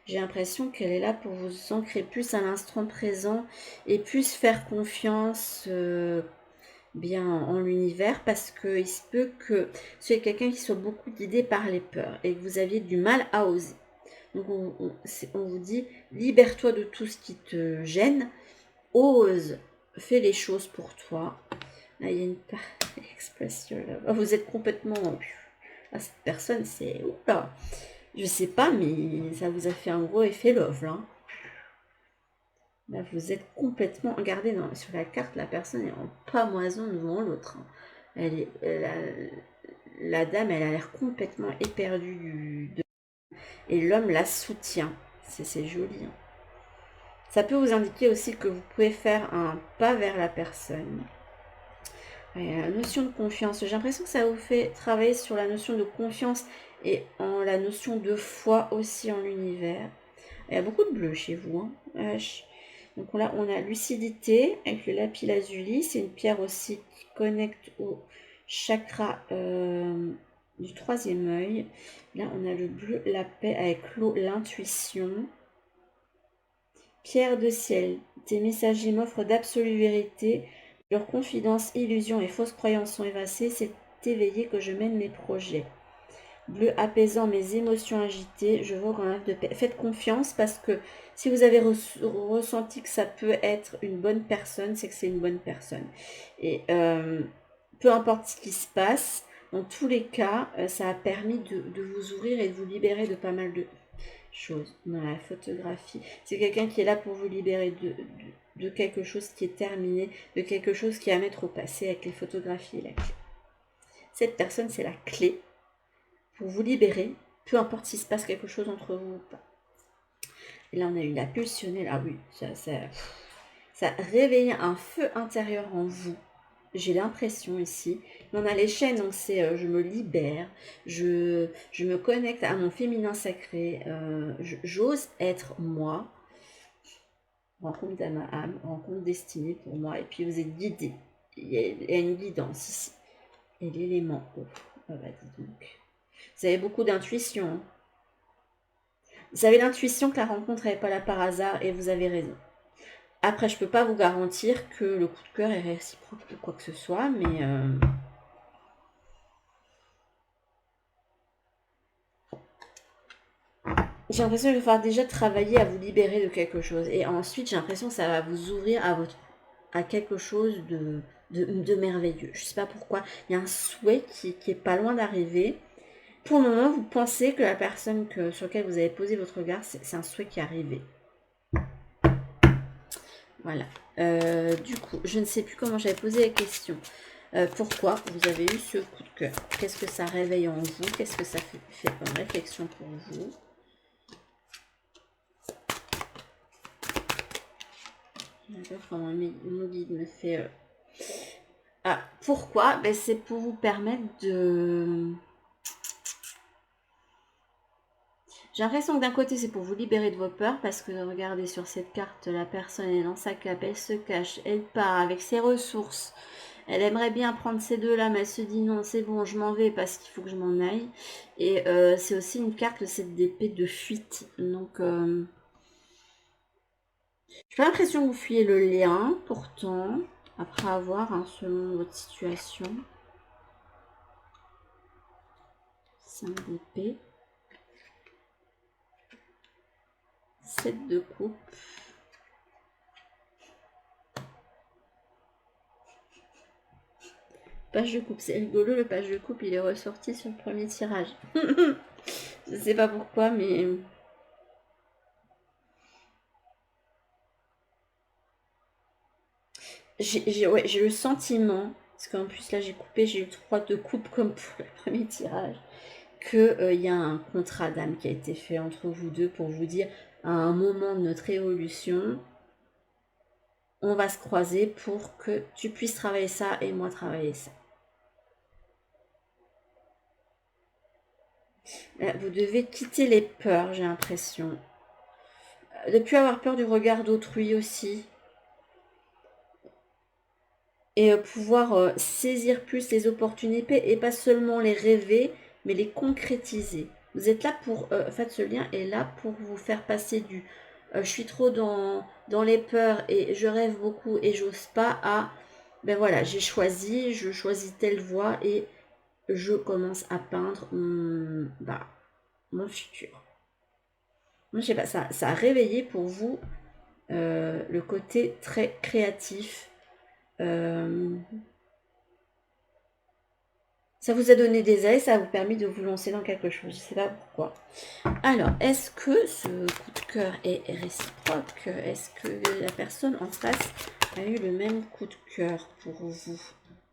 j'ai l'impression qu'elle est là pour vous ancrer plus à l'instant présent et plus faire confiance bien en l'univers parce qu'il se peut que soyez quelqu'un qui soit beaucoup guidé par les peurs et que vous aviez du mal à oser. Donc on vous dit, libère-toi de tout ce qui te gêne, ose, fais les choses pour toi. Là, il y a une expression là. Vous êtes complètement... Ah, cette personne, c'est... Oula, je sais pas, mais ça vous a fait un gros effet love, là. Là, vous êtes complètement... Regardez, sur la carte, la personne est en pamoison devant l'autre. Elle est... la dame, elle a l'air complètement éperdue et l'homme la soutient. C'est joli. Hein. Ça peut vous indiquer aussi que vous pouvez faire un pas vers la personne. La notion de confiance. J'ai l'impression que ça vous fait travailler sur la notion de confiance et en la notion de foi aussi en l'univers. Il y a beaucoup de bleu chez vous. Hein. Donc là, on a lucidité avec le lapis lazuli. C'est une pierre aussi qui connecte au chakra du troisième œil. Là, on a le bleu, la paix avec l'eau, l'intuition. Pierre de ciel, tes messagers m'offrent d'absolues vérités. Leurs confidences, illusions et fausses croyances sont évincées. C'est éveillé que je mène mes projets. Bleu apaisant mes émotions agitées, je vois un œuf de paix. Faites confiance parce que si vous avez ressenti que ça peut être une bonne personne, c'est que c'est une bonne personne. Et peu importe ce qui se passe, dans tous les cas, ça a permis de vous ouvrir et de vous libérer de pas mal de choses. Dans la photographie, c'est quelqu'un qui est là pour vous libérer de quelque chose qui est terminé, de quelque chose qui est à mettre au passé avec les photographies et la clé. Cette personne, c'est la clé pour vous libérer, peu importe s'il se passe quelque chose entre vous ou pas. Et là, on a eu la pulsionnelle. Ah oui, ça réveille un feu intérieur en vous. J'ai l'impression ici. On a les chaînes, donc c'est je me libère, je me connecte à mon féminin sacré, j'ose être moi. Rencontre d'âme à âme, rencontre destinée pour moi. Et puis vous êtes guidé. Il y a une guidance ici. Et l'élément eau. Ah bah dis donc. Vous avez beaucoup d'intuition. Hein. Vous avez l'intuition que la rencontre n'est pas là par hasard et vous avez raison. Après, je ne peux pas vous garantir que le coup de cœur est réciproque ou quoi que ce soit, mais... j'ai l'impression qu'il va falloir déjà travailler à vous libérer de quelque chose. Et ensuite, j'ai l'impression que ça va vous ouvrir à quelque chose de merveilleux. Je ne sais pas pourquoi. Il y a un souhait qui est pas loin d'arriver. Pour le moment, vous pensez que la personne sur laquelle vous avez posé votre regard, c'est un souhait qui est arrivé. Voilà. Du coup, je ne sais plus comment j'avais posé la question. Pourquoi vous avez eu ce coup de cœur? Qu'est-ce que ça réveille en vous? Qu'est-ce que ça fait comme réflexion pour vous? Comment mon guide me fait... Ah, pourquoi? Ben, c'est pour vous permettre de... J'ai l'impression que d'un côté, c'est pour vous libérer de vos peurs, parce que regardez sur cette carte, la personne est dans sa cape, elle se cache, elle part avec ses ressources. Elle aimerait bien prendre ces deux-là, mais elle se dit non, c'est bon, je m'en vais parce qu'il faut que je m'en aille. Et c'est aussi une carte, le 7 d'épée de fuite. Donc, j'ai l'impression que vous fuyez le lien, pourtant, après avoir, hein, selon votre situation. 5 d'épée. 7 de coupe. Page de coupe, c'est rigolo, le page de coupe, il est ressorti sur le premier tirage. Je sais pas pourquoi, mais... Ouais, j'ai le sentiment, parce qu'en plus là j'ai coupé, j'ai eu 3 de coupe comme pour le premier tirage, qu'il y a un contrat d'âme qui a été fait entre vous deux pour vous dire à un moment de notre évolution, on va se croiser pour que tu puisses travailler ça et moi travailler ça. Vous devez quitter les peurs, j'ai l'impression. De plus avoir peur du regard d'autrui aussi. Et pouvoir saisir plus les opportunités et pas seulement les rêver, mais les concrétiser. Vous êtes là pour, en fait, ce lien est là pour vous faire passer du je suis trop dans les peurs et je rêve beaucoup et j'ose pas à ben voilà, j'ai choisi, je choisis telle voie et je commence à peindre mon futur. Moi, je sais pas, ça a réveillé pour vous le côté très créatif. Ça vous a donné des ailes, ça vous a permis de vous lancer dans quelque chose. Je ne sais pas pourquoi. Alors, est-ce que ce coup de cœur est réciproque? Est-ce que la personne en face a eu le même coup de cœur pour vous?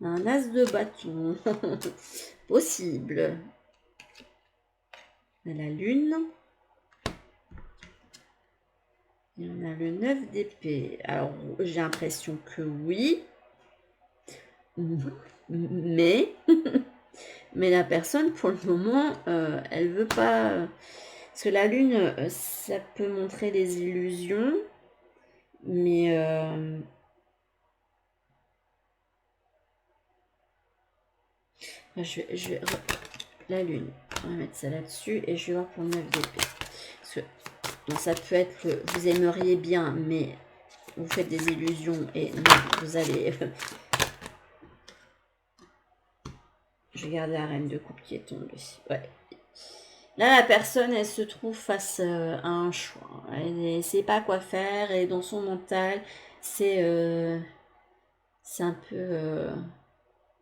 Un as de bâton. Possible. On a la lune. Et on a le 9 d'épée. Alors, j'ai l'impression que oui. Mais... mais la personne, pour le moment, elle veut pas... parce que la lune, ça peut montrer des illusions. Mais... la lune. On va mettre ça là-dessus. Et je vais voir pour le 9 d'épée. Parce que bon, ça peut être que vous aimeriez bien, mais vous faites des illusions. Et non, vous allez... je vais garder la reine de coupe qui est tombée. Ouais. Là, la personne, elle se trouve face à un choix. Elle ne sait pas quoi faire. Et dans son mental, c'est un peu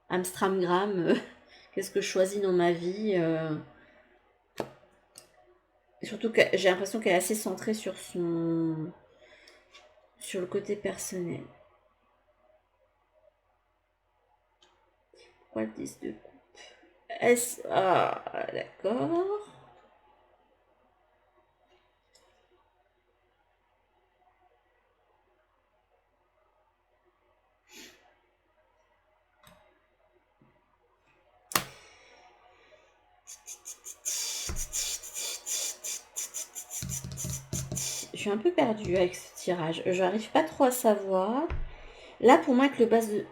Amstramgram. Qu'est-ce que je choisis dans ma vie Surtout que j'ai l'impression qu'elle est assez centrée sur le côté personnel. Pourquoi le 10 de coupe? Ah, d'accord. Je suis un peu perdue avec ce tirage. Je n'arrive pas trop à savoir. Là, pour moi, avec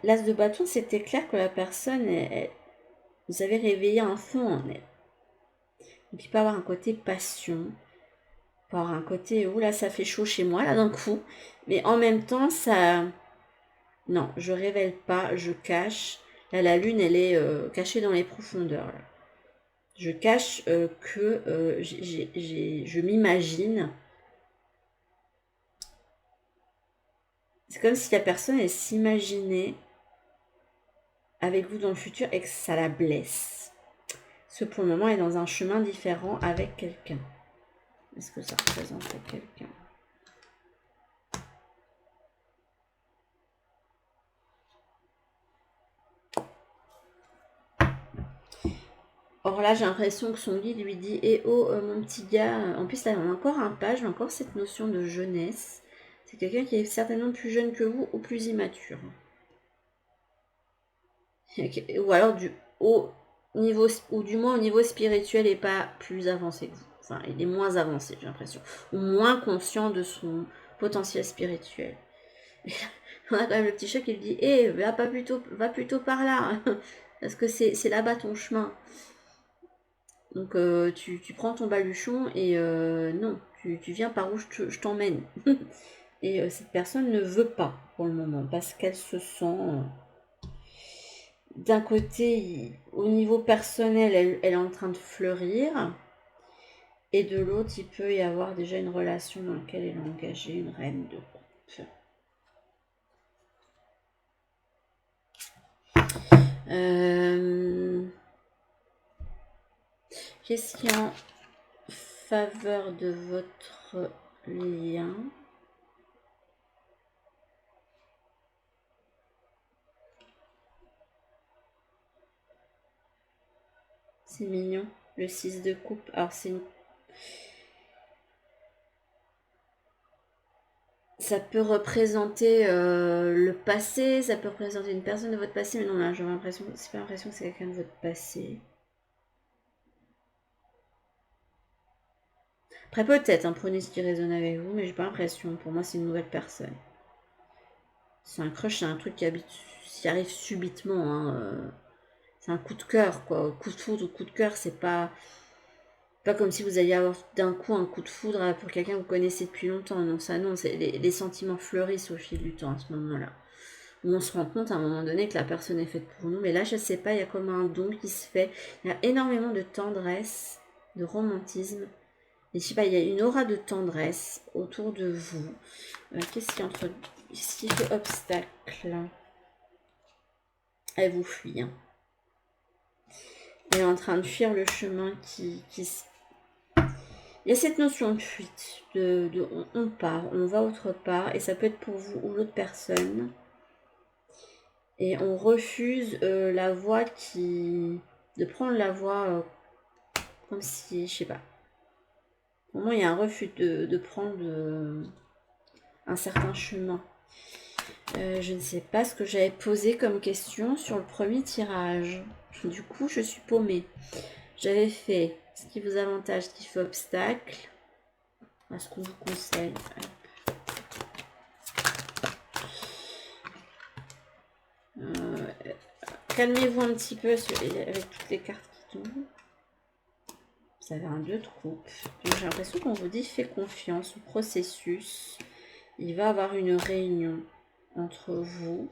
l'as de bâton, c'était clair que la personne, vous avez réveillé un fond en elle. Donc, il peut avoir un côté passion, par un côté, oula, ça fait chaud chez moi, là, d'un coup. Mais en même temps, ça... Non, je révèle pas, je cache. Là, la lune, elle est cachée dans les profondeurs. Là. Je cache que je m'imagine. C'est comme si la personne, elle s'imaginait avec vous dans le futur et que ça la blesse. Parce que pour le moment, elle est dans un chemin différent avec quelqu'un. Est-ce que ça représente quelqu'un? Or là, j'ai l'impression que son guide lui dit eh oh, mon petit gars. En plus, là, on a encore un page, encore cette notion de jeunesse. C'est quelqu'un qui est certainement plus jeune que vous ou plus immature. Ou alors ou du moins au niveau spirituel et pas plus avancé que vous. Enfin, il est moins avancé, j'ai l'impression. Ou moins conscient de son potentiel spirituel. On a quand même le petit chat qui lui dit eh, va plutôt par là. Parce que c'est là-bas ton chemin. Donc tu prends ton baluchon et non, tu viens par où je t'emmène. Et cette personne ne veut pas pour le moment parce qu'elle se sent d'un côté au niveau personnel elle est en train de fleurir et de l'autre il peut y avoir déjà une relation dans laquelle elle est engagée, une reine de coupe. Qu'est-ce qu'il y a en faveur de votre lien? C'est mignon. Le 6 de coupe. Alors, c'est une... Ça peut représenter le passé, ça peut représenter une personne de votre passé, mais non, là, j'ai l'impression, c'est pas l'impression que c'est quelqu'un de votre passé. Après, peut-être, hein, prenez ce qui résonne avec vous, mais j'ai pas l'impression. Pour moi, c'est une nouvelle personne. C'est un crush, c'est un truc qui arrive subitement. Hein, c'est un coup de cœur, quoi. Coup de foudre ou coup de cœur, c'est pas comme si vous alliez avoir d'un coup un coup de foudre pour quelqu'un que vous connaissez depuis longtemps. Non, ça, non, les sentiments fleurissent au fil du temps à ce moment-là. Où on se rend compte à un moment donné que la personne est faite pour nous. Mais là, je sais pas, il y a comme un don qui se fait. Il y a énormément de tendresse, de romantisme. Et je sais pas, il y a une aura de tendresse autour de vous. Qu'est-ce qui fait obstacle? Elle vous fuit. Hein. Elle est en train de fuir le chemin qui... Il y a cette notion de fuite, on part, on va autre part, et ça peut être pour vous ou l'autre personne. Et on refuse la voie de prendre la voie comme si, je sais pas. Pour moi, il y a un refus de prendre un certain chemin. Je ne sais pas ce que j'avais posé comme question sur le premier tirage. Du coup, je suis paumée. J'avais fait ce qui vous avantage, ce qui fait obstacle. Ce qu'on vous conseille. Calmez-vous un petit peu avec toutes les cartes qui tombent. Vous avez un 2 de coupe. J'ai l'impression qu'on vous dit faites confiance au processus. Il va y avoir une réunion entre vous.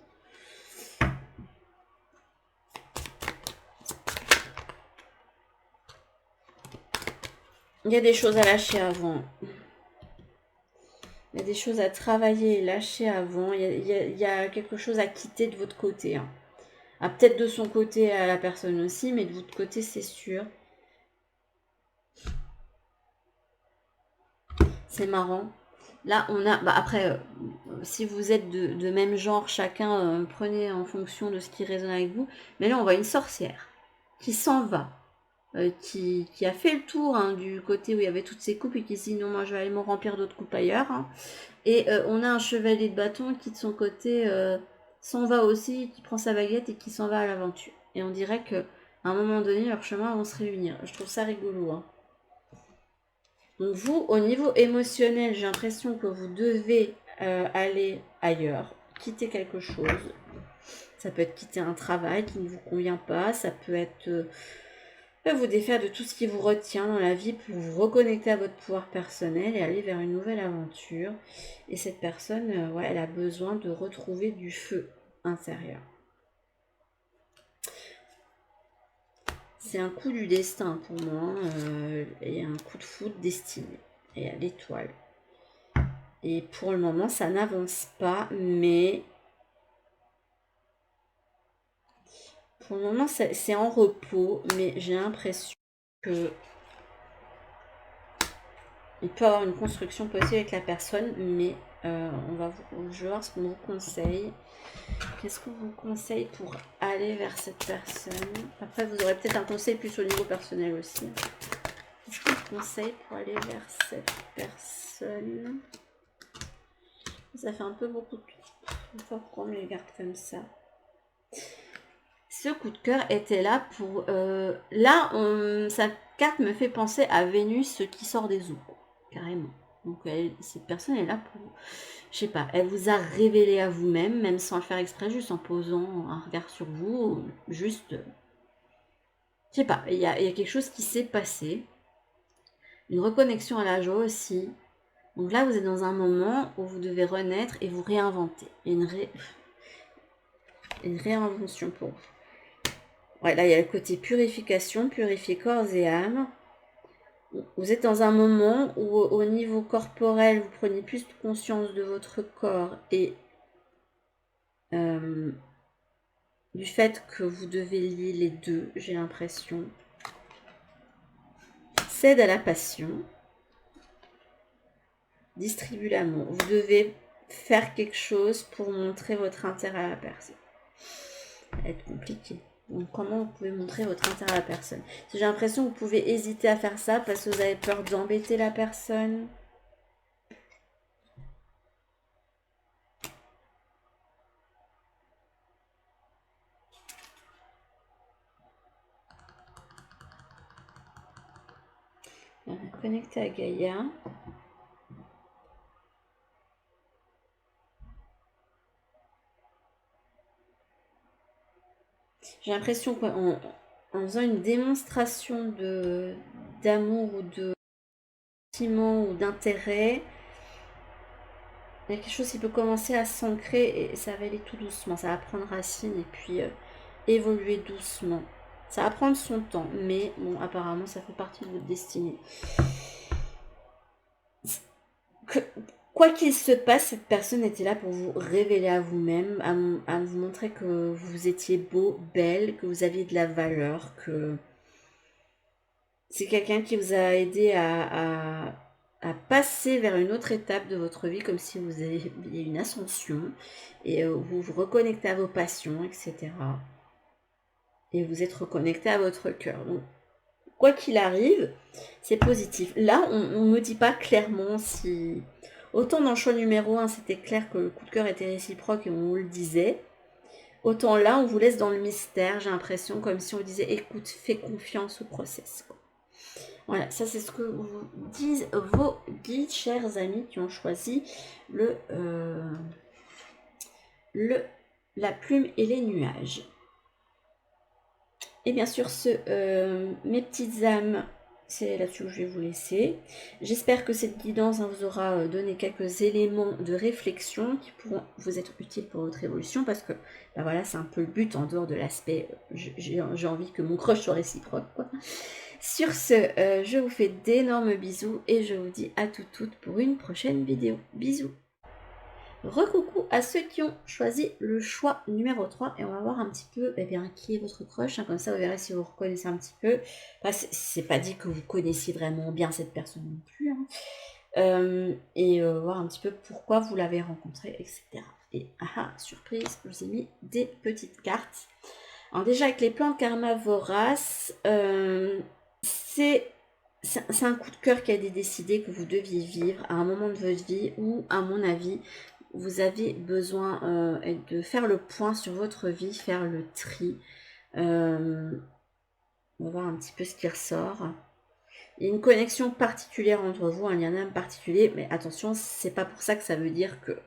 Il y a des choses à lâcher avant. Il y a des choses à travailler et lâcher avant. Il y a quelque chose à quitter de votre côté. Hein. Ah, peut-être de son côté à la personne aussi, mais de votre côté, c'est sûr. C'est marrant. Là, on a... Bah, après, si vous êtes de même genre, chacun prenez en fonction de ce qui résonne avec vous. Mais là, on voit une sorcière qui s'en va. Qui a fait le tour hein, du côté où il y avait toutes ces coupes et qui se dit non, moi je vais aller me remplir d'autres coupes ailleurs. Hein. Et on a un chevalier de bâton qui de son côté s'en va aussi, qui prend sa baguette et qui s'en va à l'aventure. Et on dirait qu'à un moment donné, leurs chemins vont se réunir. Je trouve ça rigolo. Hein. Donc vous, au niveau émotionnel, j'ai l'impression que vous devez aller ailleurs, quitter quelque chose. Ça peut être quitter un travail qui ne vous convient pas, ça peut être... vous défaire de tout ce qui vous retient dans la vie pour vous reconnecter à votre pouvoir personnel et aller vers une nouvelle aventure. Et cette personne, ouais, elle a besoin de retrouver du feu intérieur. C'est un coup du destin pour moi et un coup de foudre destiné et à l'étoile. Et pour le moment, ça n'avance pas, mais pour le moment, c'est en repos, mais j'ai l'impression que il peut y avoir une construction possible avec la personne, mais je vais voir ce qu'on vous conseille. Qu'est-ce qu'on vous conseille pour aller vers cette personne? Après, vous aurez peut-être un conseil plus au niveau personnel aussi. Qu'est-ce qu'on vous conseille pour aller vers cette personne? Ça fait un peu beaucoup de... Je ne sais pas pourquoi on me les garde comme ça. Ce coup de cœur était là pour... sa carte me fait penser à Vénus qui sort des eaux. Carrément. Donc cette personne est là pour, je sais pas, elle vous a révélé à vous-même, même sans le faire exprès, juste en posant un regard sur vous, juste, je sais pas, il y a quelque chose qui s'est passé, une reconnexion à la joie aussi. Donc là, vous êtes dans un moment où vous devez renaître et vous réinventer, une réinvention pour vous. Ouais, là, il y a le côté purification, purifier corps et âme. Vous êtes dans un moment où au niveau corporel, vous prenez plus de conscience de votre corps et du fait que vous devez lier les deux, j'ai l'impression. Cède à la passion. Distribue l'amour. Vous devez faire quelque chose pour montrer votre intérêt à la personne. Ça va être compliqué. Donc, comment vous pouvez montrer votre intérêt à la personne? J'ai l'impression que vous pouvez hésiter à faire ça parce que vous avez peur d'embêter la personne. On va connecter à Gaïa. J'ai l'impression qu'en faisant une démonstration d'amour ou de sentiment ou d'intérêt, il y a quelque chose qui peut commencer à s'ancrer et ça va aller tout doucement. Ça va prendre racine et puis évoluer doucement. Ça va prendre son temps, mais bon, apparemment, ça fait partie de votre destinée. Quoi qu'il se passe, cette personne était là pour vous révéler à vous-même, à vous montrer que vous étiez beau, belle, que vous aviez de la valeur, que c'est quelqu'un qui vous a aidé à passer vers une autre étape de votre vie, comme si vous aviez une ascension, et vous vous reconnectez à vos passions, etc. Et vous êtes reconnecté à votre cœur. Donc, quoi qu'il arrive, c'est positif. Là, on ne me dit pas clairement si... Autant dans le choix numéro 1, c'était clair que le coup de cœur était réciproque et on vous le disait. Autant là, on vous laisse dans le mystère, j'ai l'impression, comme si on disait, écoute, fais confiance au process. Voilà, ça c'est ce que vous disent vos guides, chers amis, qui ont choisi la plume et les nuages. Et bien sûr, mes petites âmes, c'est là-dessus que je vais vous laisser. J'espère que cette guidance vous aura donné quelques éléments de réflexion qui pourront vous être utiles pour votre évolution, parce que ben voilà, c'est un peu le but en dehors de l'aspect j'ai envie que mon crush soit réciproque, quoi. Sur ce, je vous fais d'énormes bisous et je vous dis à toutes pour une prochaine vidéo. Bisous. Recoucou à ceux qui ont choisi le choix numéro 3 et on va voir un petit peu qui est votre crush, comme ça vous verrez si vous reconnaissez un petit peu. Enfin, c'est pas dit que vous connaissiez vraiment bien cette personne non plus, et voir un petit peu pourquoi vous l'avez rencontré, etc. Et surprise, je vous ai mis des petites cartes. Alors déjà avec les plans de karma vorace, c'est un coup de cœur qui a été décidé que vous deviez vivre à un moment de votre vie où, à mon avis, vous avez besoin de faire le point sur votre vie, faire le tri. On va voir un petit peu ce qui ressort. Il y a une connexion particulière entre vous, un lien particulier, mais attention, c'est pas pour ça que ça veut dire que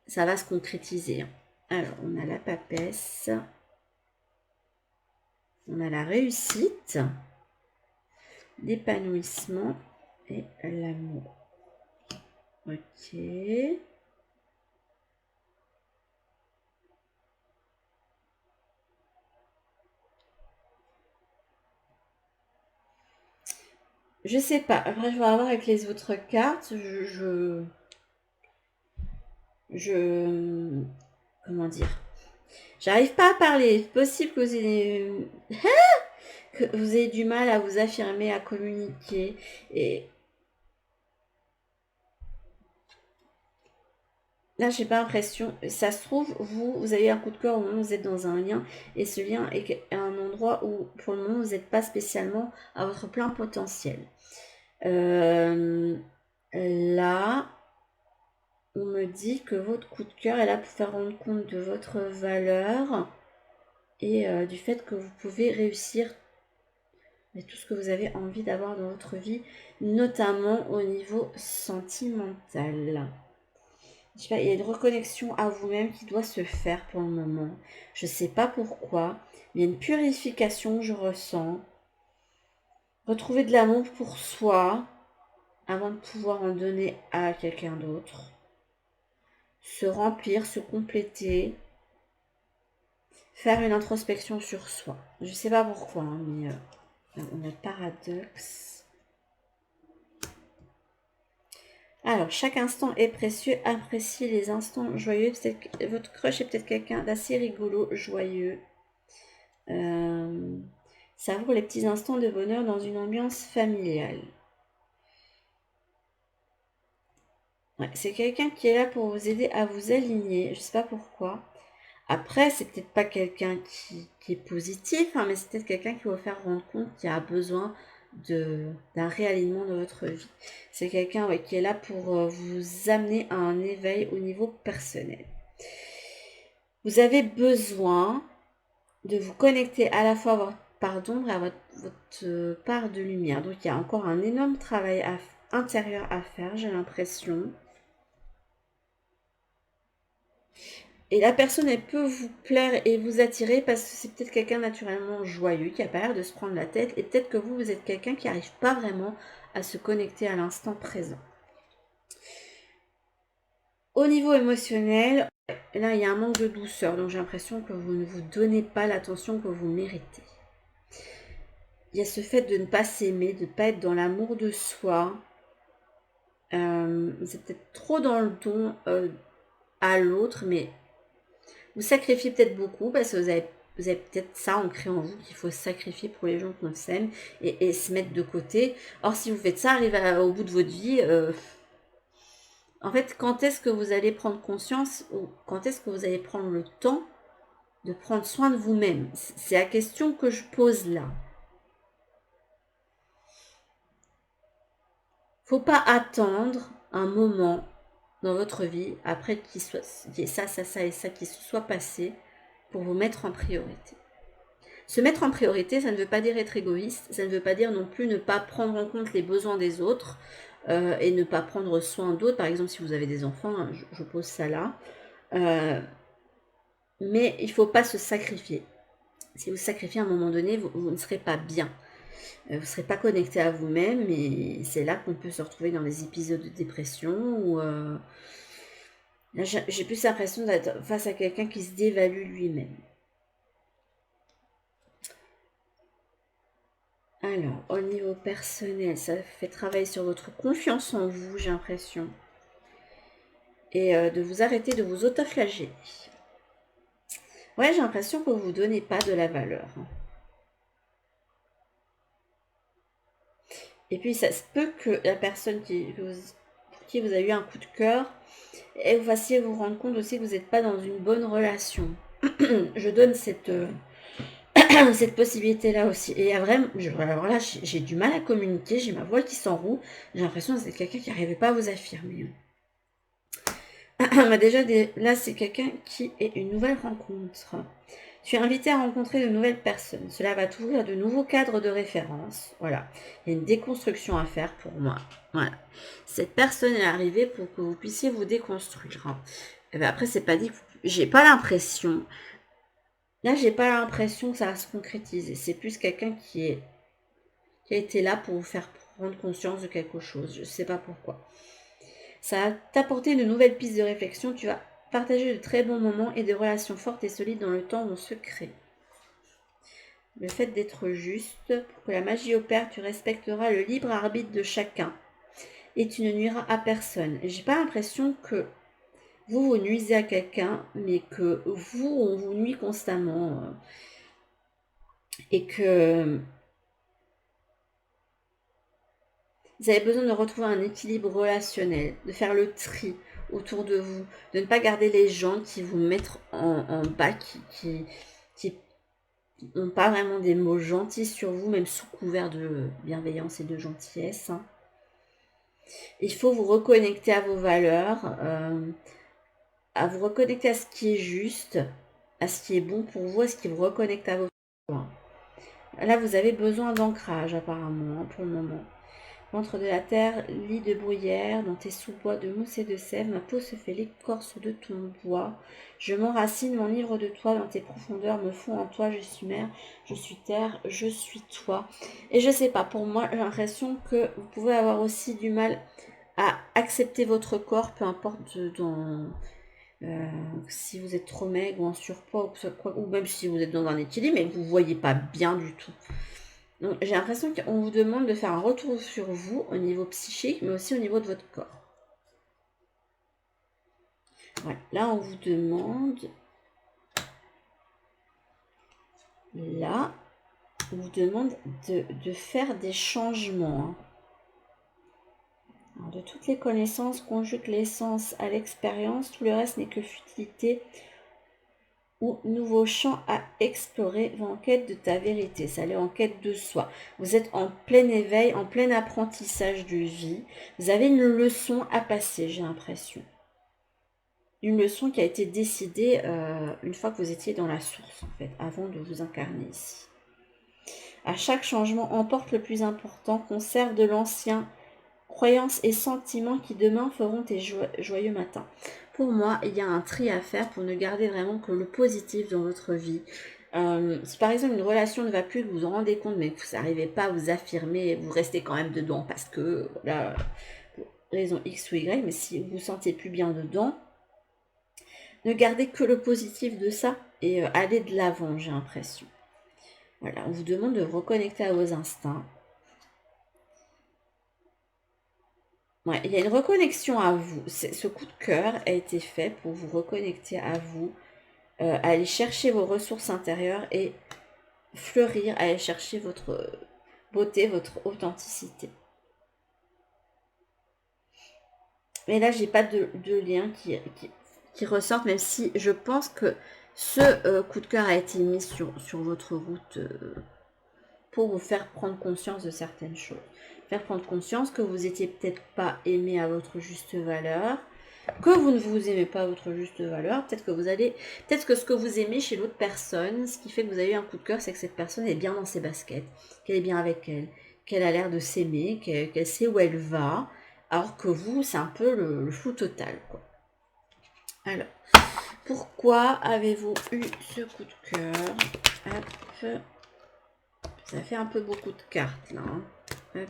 ça va se concrétiser. Alors, on a la papesse, on a la réussite, l'épanouissement et l'amour. Ok. Je sais pas. Après, je vais avoir avec les autres cartes. Comment dire? J'arrive pas à parler. C'est possible que vous ayez du mal à vous affirmer, à communiquer. Et là, j'ai pas l'impression. Ça se trouve, vous avez un coup de cœur au moment où vous êtes dans un lien. Et ce lien est un endroit où, pour le moment, vous n'êtes pas spécialement à votre plein potentiel. Là, on me dit que votre coup de cœur est là pour faire rendre compte de votre valeur et du fait que vous pouvez réussir tout ce que vous avez envie d'avoir dans votre vie, notamment au niveau sentimental. Je sais pas, il y a une reconnexion à vous-même qui doit se faire pour le moment. Je ne sais pas pourquoi, mais il y a une purification que je ressens. Retrouver de l'amour pour soi avant de pouvoir en donner à quelqu'un d'autre. Se remplir, se compléter. Faire une introspection sur soi. Je sais pas pourquoi, mais on a le paradoxe. Alors, chaque instant est précieux. Appréciez les instants joyeux. Votre crush est peut-être quelqu'un d'assez rigolo, joyeux. Savoure les petits instants de bonheur dans une ambiance familiale. Ouais, c'est quelqu'un qui est là pour vous aider à vous aligner. Je sais pas pourquoi. Après, c'est peut-être pas quelqu'un qui est positif, hein, mais c'est peut-être quelqu'un qui va vous faire rendre compte qu'il a besoin d'un réalignement de votre vie. C'est quelqu'un qui est là pour vous amener à un éveil au niveau personnel. Vous avez besoin de vous connecter à la fois à votre part d'ombre et à votre part de lumière. Donc il y a encore un énorme travail intérieur à faire, j'ai l'impression. Et la personne, elle peut vous plaire et vous attirer parce que c'est peut-être quelqu'un naturellement joyeux qui a pas l'air de se prendre la tête. Et peut-être que vous êtes quelqu'un qui n'arrive pas vraiment à se connecter à l'instant présent. Au niveau émotionnel, là, il y a un manque de douceur. Donc j'ai l'impression que vous ne vous donnez pas l'attention que vous méritez. Il y a ce fait de ne pas s'aimer, de ne pas être dans l'amour de soi. C'est peut-être trop dans le don à l'autre, mais vous sacrifiez peut-être beaucoup parce que vous avez peut-être ça ancré en vous qu'il faut se sacrifier pour les gens qu'on s'aime et se mettre de côté. Or, si vous faites ça, arrive au bout de votre vie, en fait, quand est-ce que vous allez prendre conscience ou quand est-ce que vous allez prendre le temps de prendre soin de vous-même? C'est la question que je pose là. Faut pas attendre un moment dans votre vie après qu'il y ait ça et ça qui se soit passé pour vous mettre en priorité. Se mettre en priorité, ça ne veut pas dire être égoïste, ça ne veut pas dire non plus ne pas prendre en compte les besoins des autres et ne pas prendre soin d'autres. Par exemple, si vous avez des enfants, hein, je pose ça là. Mais il ne faut pas se sacrifier. Si vous sacrifiez à un moment donné, vous ne serez pas bien. Vous ne serez pas connecté à vous-même et c'est là qu'on peut se retrouver dans des épisodes de dépression où j'ai plus l'impression d'être face à quelqu'un qui se dévalue lui-même. Alors, au niveau personnel, ça fait travailler sur votre confiance en vous, j'ai l'impression. Et de vous arrêter de vous autoflageller. Ouais, j'ai l'impression que vous ne vous donnez pas de la valeur. Et puis, ça se peut que la personne pour qui vous avez eu un coup de cœur, et vous fassiez vous rendre compte aussi que vous n'êtes pas dans une bonne relation. Je donne cette possibilité-là aussi. Et il y a vraiment, alors là, j'ai du mal à communiquer, j'ai ma voix qui s'enroule, j'ai l'impression que c'est quelqu'un qui n'arrivait pas à vous affirmer. Déjà, là, c'est quelqu'un qui est une nouvelle rencontre. Tu es invité à rencontrer de nouvelles personnes. Cela va t'ouvrir de nouveaux cadres de référence. Voilà. Il y a une déconstruction à faire pour moi. Voilà. Cette personne est arrivée pour que vous puissiez vous déconstruire. Et bien après, c'est pas dit que j'ai pas l'impression. Là, j'ai pas l'impression que ça va se concrétiser. C'est plus quelqu'un qui a été là pour vous faire prendre conscience de quelque chose. Je sais pas pourquoi. Ça va t'apporter de nouvelles pistes de réflexion. Tu vas partager de très bons moments et des relations fortes et solides dans le temps où on se crée. Le fait d'être juste, pour que la magie opère, tu respecteras le libre arbitre de chacun et tu ne nuiras à personne. J'ai pas l'impression que vous nuisez à quelqu'un, mais que on vous nuit constamment et que vous avez besoin de retrouver un équilibre relationnel, de faire le tri autour de vous, de ne pas garder les gens qui vous mettent en bas, qui n'ont pas vraiment des mots gentils sur vous, même sous couvert de bienveillance et de gentillesse. Il faut vous reconnecter à vos valeurs, à vous reconnecter à ce qui est juste, à ce qui est bon pour vous, à ce qui vous reconnecte à vos valeurs. Là, vous avez besoin d'ancrage apparemment pour le moment. Ventre de la terre, lit de bruyère, dans tes sous-bois de mousse et de sève, ma peau se fait l'écorce de ton bois. Je m'enracine, m'enivre de toi, dans tes profondeurs, me fond en toi, je suis mer, je suis terre, je suis toi. Et je sais pas, pour moi, j'ai l'impression que vous pouvez avoir aussi du mal à accepter votre corps, peu importe si vous êtes trop maigre ou en surpoids ou même si vous êtes dans un équilibre mais que vous ne voyez pas bien du tout. Donc, j'ai l'impression qu'on vous demande de faire un retour sur vous au niveau psychique, mais aussi au niveau de votre corps. Voilà. Là, on vous demande... Là, on vous demande de faire des changements. Alors, de toutes les connaissances, conjugue l'essence à l'expérience, tout le reste n'est que futilité ou nouveau champ à explorer, va en quête de ta vérité, ça allait en quête de soi. Vous êtes en plein éveil, en plein apprentissage de vie. Vous avez une leçon à passer, j'ai l'impression. Une leçon qui a été décidée une fois que vous étiez dans la source, en fait, avant de vous incarner ici. À chaque changement, emporte le plus important, conserve de l'ancien, croyances et sentiments qui demain feront tes joyeux matins. Pour moi, il y a un tri à faire pour ne garder vraiment que le positif dans votre vie. Si par exemple une relation ne va plus, vous vous en rendez compte, mais que vous n'arrivez pas à vous affirmer, vous restez quand même dedans parce que, voilà, pour raison X ou Y, mais si vous vous sentez plus bien dedans, ne gardez que le positif de ça et allez de l'avant, j'ai l'impression. Voilà, on vous demande de vous reconnecter à vos instincts. Ouais, il y a une reconnexion à vous. Ce coup de cœur a été fait pour vous reconnecter à vous, aller chercher vos ressources intérieures et fleurir, aller chercher votre beauté, votre authenticité. Mais là, j'ai pas de lien qui ressortent, même si je pense que ce coup de cœur a été mis sur votre route pour vous faire prendre conscience de certaines choses. Faire prendre conscience que vous n'étiez peut-être pas aimé à votre juste valeur, que vous ne vous aimez pas à votre juste valeur, peut-être que ce que vous aimez chez l'autre personne, ce qui fait que vous avez eu un coup de cœur, c'est que cette personne est bien dans ses baskets, qu'elle est bien avec elle, qu'elle a l'air de s'aimer, qu'elle sait où elle va, alors que vous, c'est un peu le flou total, quoi. Alors, pourquoi avez-vous eu ce coup de cœur? Hop. Ça fait un peu beaucoup de cartes, là. Hein. Hop.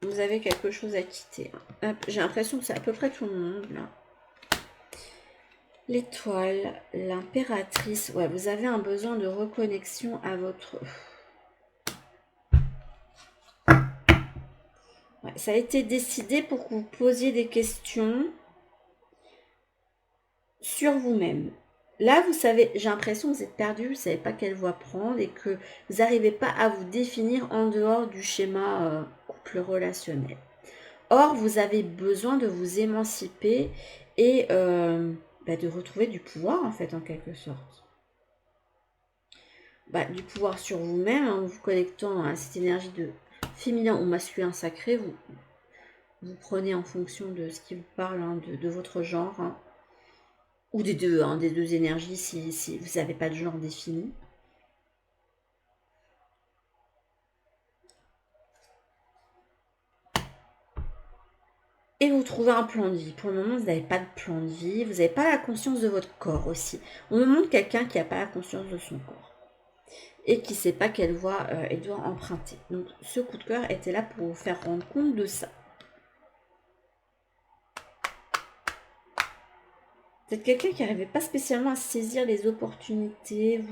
Vous avez quelque chose à quitter. Hop. J'ai l'impression que c'est à peu près tout le monde, là. L'étoile, l'impératrice. Ouais, vous avez un besoin de reconnexion à votre... Ouais, ça a été décidé pour que vous posiez des questions sur vous-même. Là, vous savez, j'ai l'impression que vous êtes perdu, vous ne savez pas quelle voie prendre et que vous n'arrivez pas à vous définir en dehors du schéma couple relationnel. Or, vous avez besoin de vous émanciper et de retrouver du pouvoir, en fait, en quelque sorte. Du pouvoir sur vous-même, en vous connectant à cette énergie de féminin ou masculin sacré. Vous prenez en fonction de ce qui vous parle, hein, de votre genre, hein, ou des deux énergies, si vous n'avez pas de genre défini. Et vous trouvez un plan de vie. Pour le moment, vous n'avez pas de plan de vie. Vous n'avez pas la conscience de votre corps aussi. On me montre quelqu'un qui n'a pas la conscience de son corps. Et qui ne sait pas quelle voie elle doit emprunter. Donc, ce coup de cœur était là pour vous faire rendre compte de ça. Vous êtes quelqu'un qui n'arrivait pas spécialement à saisir les opportunités.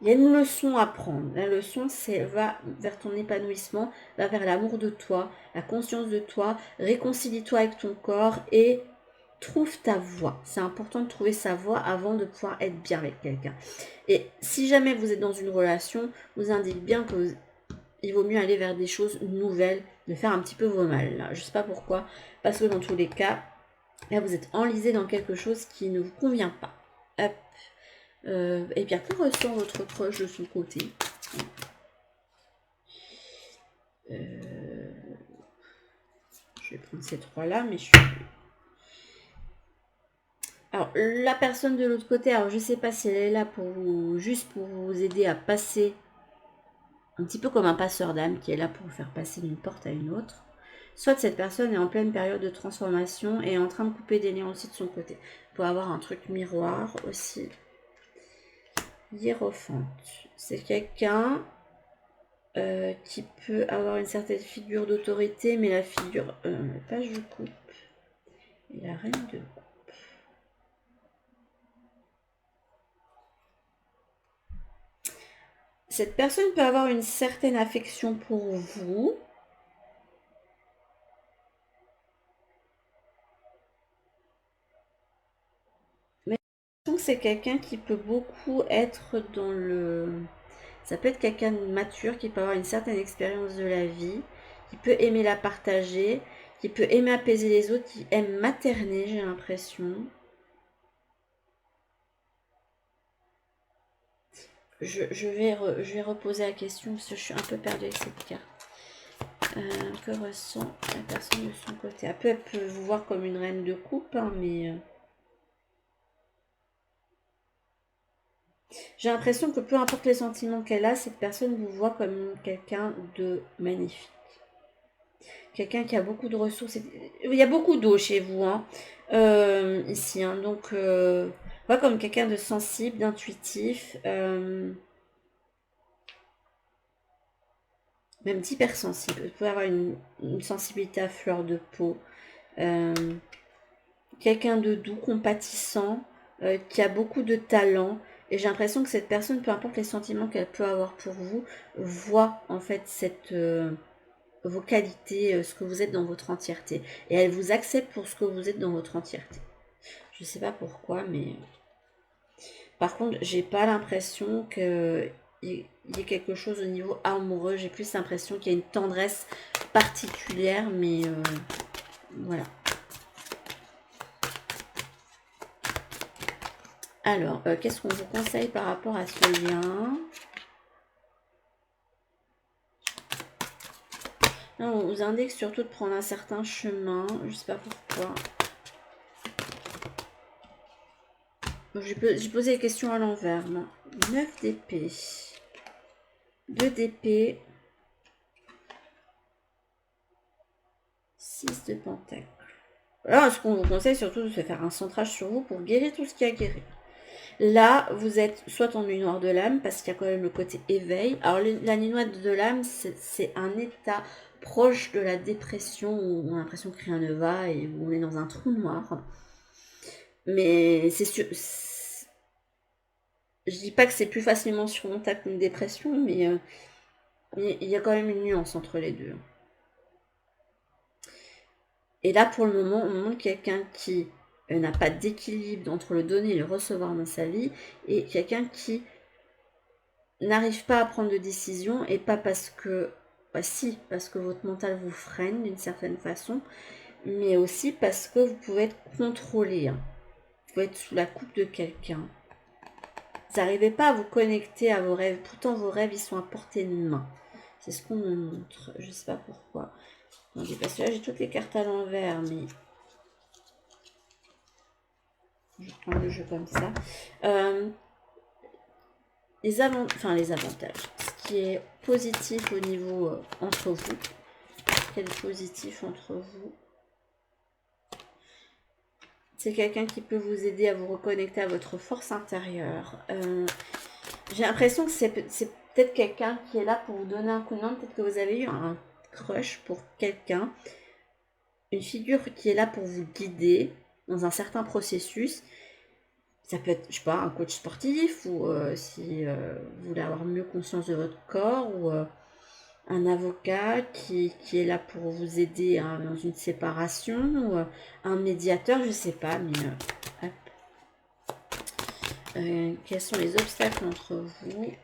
Il y a une leçon à prendre. La leçon, c'est va vers ton épanouissement, va vers l'amour de toi, la conscience de toi, réconcilie-toi avec ton corps et trouve ta voie. C'est important de trouver sa voie avant de pouvoir être bien avec quelqu'un. Et si jamais vous êtes dans une relation, vous indique bien que il vaut mieux aller vers des choses nouvelles, de faire un petit peu vos mal. Là. Je ne sais pas pourquoi, parce que dans tous les cas, là vous êtes enlisé dans quelque chose qui ne vous convient pas. Hop. Et bien, que ressent votre proche de son côté? Je vais prendre ces trois-là, mais je suis... Alors, la personne de l'autre côté, alors je sais pas si elle est là pour vous, juste pour vous aider à passer, un petit peu comme un passeur d'âme qui est là pour vous faire passer d'une porte à une autre. Soit cette personne est en pleine période de transformation et est en train de couper des liens aussi de son côté. Pour avoir un truc miroir aussi. Hiérophante. C'est quelqu'un qui peut avoir une certaine figure d'autorité, mais la figure... page de coupe. Et la reine de coupe. Cette personne peut avoir une certaine affection pour vous. Mais je pense que c'est quelqu'un qui peut beaucoup être dans le... Ça peut être quelqu'un de mature qui peut avoir une certaine expérience de la vie, qui peut aimer la partager, qui peut aimer apaiser les autres, qui aime materner, j'ai l'impression. Je vais reposer la question parce que je suis un peu perdue avec cette carte. Que ressent la personne de son côté? Elle peut vous voir comme une reine de coupe, hein, mais... J'ai l'impression que peu importe les sentiments qu'elle a, cette personne vous voit comme quelqu'un de magnifique. Quelqu'un qui a beaucoup de ressources. Il y a beaucoup d'eau chez vous, hein, ici. Hein, donc, pas comme quelqu'un de sensible, d'intuitif, même d'hypersensible. Vous pouvez avoir une sensibilité à fleur de peau. Quelqu'un de doux, compatissant, qui a beaucoup de talent. Et j'ai l'impression que cette personne, peu importe les sentiments qu'elle peut avoir pour vous, voit en fait vos qualités, ce que vous êtes dans votre entièreté. Et elle vous accepte pour ce que vous êtes dans votre entièreté. Je sais pas pourquoi, mais... Par contre, j'ai pas l'impression qu'il y ait quelque chose au niveau amoureux. J'ai plus l'impression qu'il y a une tendresse particulière, mais voilà. Alors, qu'est-ce qu'on vous conseille par rapport à ce lien? Là, on vous indique surtout de prendre un certain chemin. Je ne sais pas pourquoi. J'ai posé les questions à l'envers. 9 d'épée. 2 d'épée. 6 de pentacle. Alors, ce qu'on vous conseille surtout, c'est de faire un centrage sur vous pour guérir tout ce qui a guéri. Là, vous êtes soit en nuit noire de l'âme, parce qu'il y a quand même le côté éveil. Alors, la nuit noire de l'âme, c'est un état proche de la dépression où on a l'impression que rien ne va et où on est dans un trou noir. Mais c'est sûr... Je dis pas que c'est plus facilement surmontable qu'une dépression, mais il y a quand même une nuance entre les deux. Et là, pour le moment, on montre quelqu'un qui n'a pas d'équilibre entre le donner et le recevoir dans sa vie, et quelqu'un qui n'arrive pas à prendre de décision, et pas parce que... Bah si, parce que votre mental vous freine d'une certaine façon, mais aussi parce que vous pouvez être contrôlé. Hein. Vous pouvez être sous la coupe de quelqu'un. Vous n'arrivez pas à vous connecter à vos rêves. Pourtant, vos rêves, ils sont à portée de main. C'est ce qu'on me montre. Je ne sais pas pourquoi. Attendez, parce que là, j'ai toutes les cartes à l'envers, mais... Je prends le jeu comme ça. Les avantages. Ce qui est positif au niveau entre vous. Quel est positif entre vous? C'est quelqu'un qui peut vous aider à vous reconnecter à votre force intérieure. J'ai l'impression que c'est peut-être quelqu'un qui est là pour vous donner un coup de main. Peut-être que vous avez eu un crush pour quelqu'un. Une figure qui est là pour vous guider dans un certain processus. Ça peut être, je sais pas, un coach sportif ou si vous voulez avoir mieux conscience de votre corps ou un avocat qui est là pour vous aider dans une séparation ou un médiateur, je sais pas, mais quels sont les obstacles entre vous?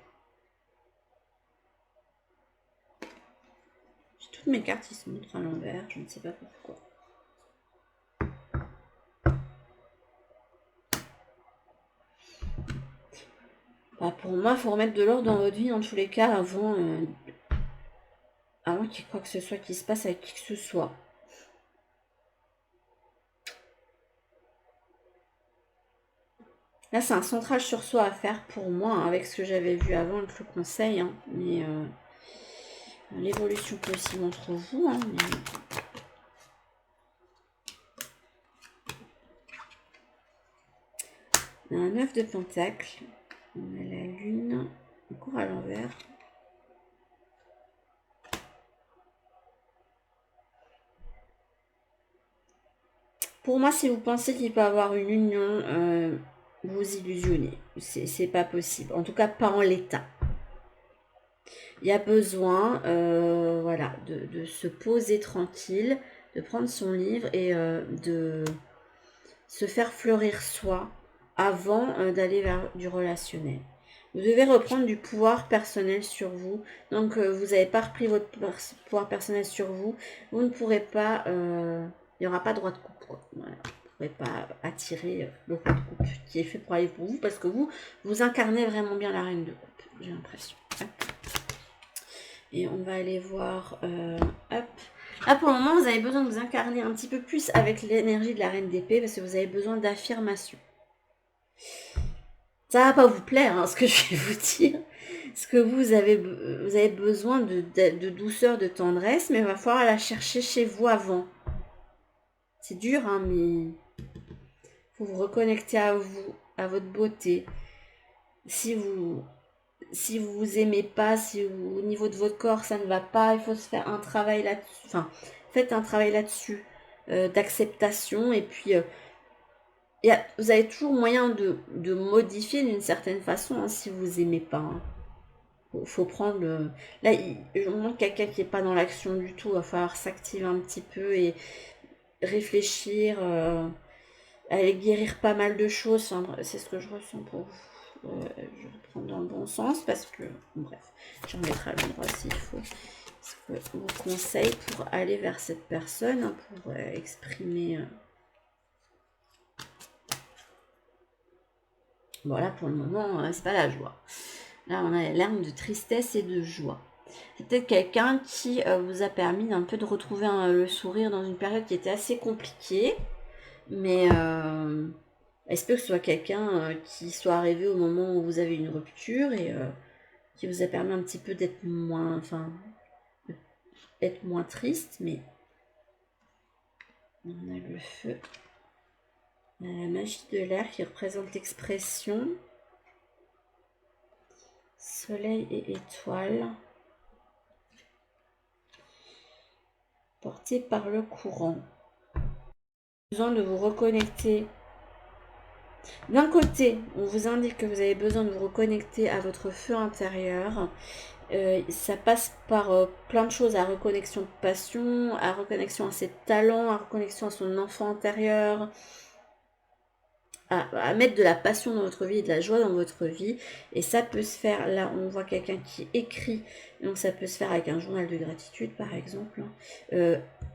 J'ai toutes mes cartes qui se montrent à l'envers, je ne sais pas pourquoi. Bah, pour moi, il faut remettre de l'ordre dans votre vie dans tous les cas avant qu'il y ait quoi que ce soit qui se passe avec qui que ce soit. Là, c'est un centrage sur soi à faire pour moi, hein, avec ce que j'avais vu avant, avec le conseil. Hein, mais l'évolution possible entre vous. Hein, mais... On a un 9 de pentacle. On a la lune. Encore à l'envers. Pour moi, si vous pensez qu'il peut y avoir une union, vous illusionnez. C'est pas possible. En tout cas, pas en l'état. Il y a besoin voilà, de se poser tranquille, de prendre son livre et de se faire fleurir soi avant d'aller vers du relationnel. Vous devez reprendre du pouvoir personnel sur vous. Donc, vous n'avez pas repris votre pouvoir personnel sur vous. Vous ne pourrez pas... il n'y aura pas droit de coupe, quoi. Voilà. Vous ne pourrez pas attirer le roi de coupe qui est fait pour aller pour vous. Parce que vous incarnez vraiment bien la reine de coupe, j'ai l'impression. Et on va aller voir... hop. Là, pour le moment, vous avez besoin de vous incarner un petit peu plus avec l'énergie de la reine d'épée. Parce que vous avez besoin d'affirmation. Ça va pas vous plaire, hein, ce que je vais vous dire. Parce que vous avez besoin de douceur, de tendresse, mais il va falloir la chercher chez vous avant. C'est dur, hein, mais faut vous reconnecter à vous, à votre beauté. Si vous vous aimez pas, si au niveau de votre corps ça ne va pas, il faut se faire un travail là-dessus. Enfin, faites un travail là-dessus, d'acceptation, et puis vous avez toujours moyen de modifier d'une certaine façon, hein, si vous aimez pas. Hein. Faut prendre le... Là, on manque quelqu'un qui n'est pas dans l'action du tout. Il va falloir s'activer un petit peu et réfléchir, aller guérir pas mal de choses. Enfin, c'est ce que je ressens pour vous. Je vais prendre dans le bon sens parce que... Bref, je remettrai à l'endroit s'il faut. Ce que vos conseils pour aller vers cette personne, hein, pour exprimer... Voilà, pour le moment, c'est pas la joie. Là, on a les larmes de tristesse et de joie. C'est peut-être quelqu'un qui vous a permis un peu de retrouver le sourire dans une période qui était assez compliquée. Mais est-ce que ce soit quelqu'un qui soit arrivé au moment où vous avez une rupture et qui vous a permis un petit peu d'être moins, enfin, d'être moins triste. Mais on a le feu. On a la magie de l'air qui représente l'expression. Soleil et étoile. Porté par le courant. Besoin de vous reconnecter. D'un côté, on vous indique que vous avez besoin de vous reconnecter à votre feu intérieur. Ça passe par plein de choses, à reconnexion de passion, à reconnexion à ses talents, à reconnexion à son enfant intérieur, à mettre de la passion dans votre vie et de la joie dans votre vie. Et ça peut se faire, là on voit quelqu'un qui écrit, donc ça peut se faire avec un journal de gratitude par exemple.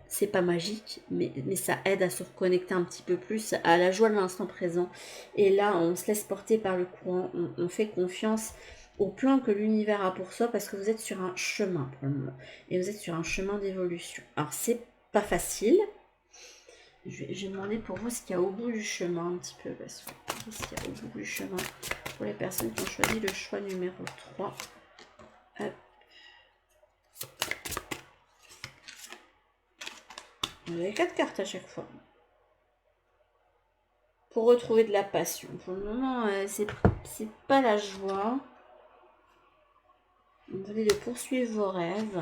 C'est pas magique, mais ça aide à se reconnecter un petit peu plus à la joie de l'instant présent. Et là on se laisse porter par le courant, on fait confiance au plan que l'univers a pour soi, parce que vous êtes sur un chemin pour le moment. Et vous êtes sur un chemin d'évolution. Alors c'est pas facile. Je vais demander pour vous ce qu'il y a au bout du chemin un petit peu, parce que qu'est-ce qu'il y a au bout du chemin pour les personnes qui ont choisi le choix numéro 3. Hop. Vous avez 4 cartes à chaque fois. Pour retrouver de la passion. Pour le moment, c'est pas la joie. Vous voulez de poursuivre vos rêves.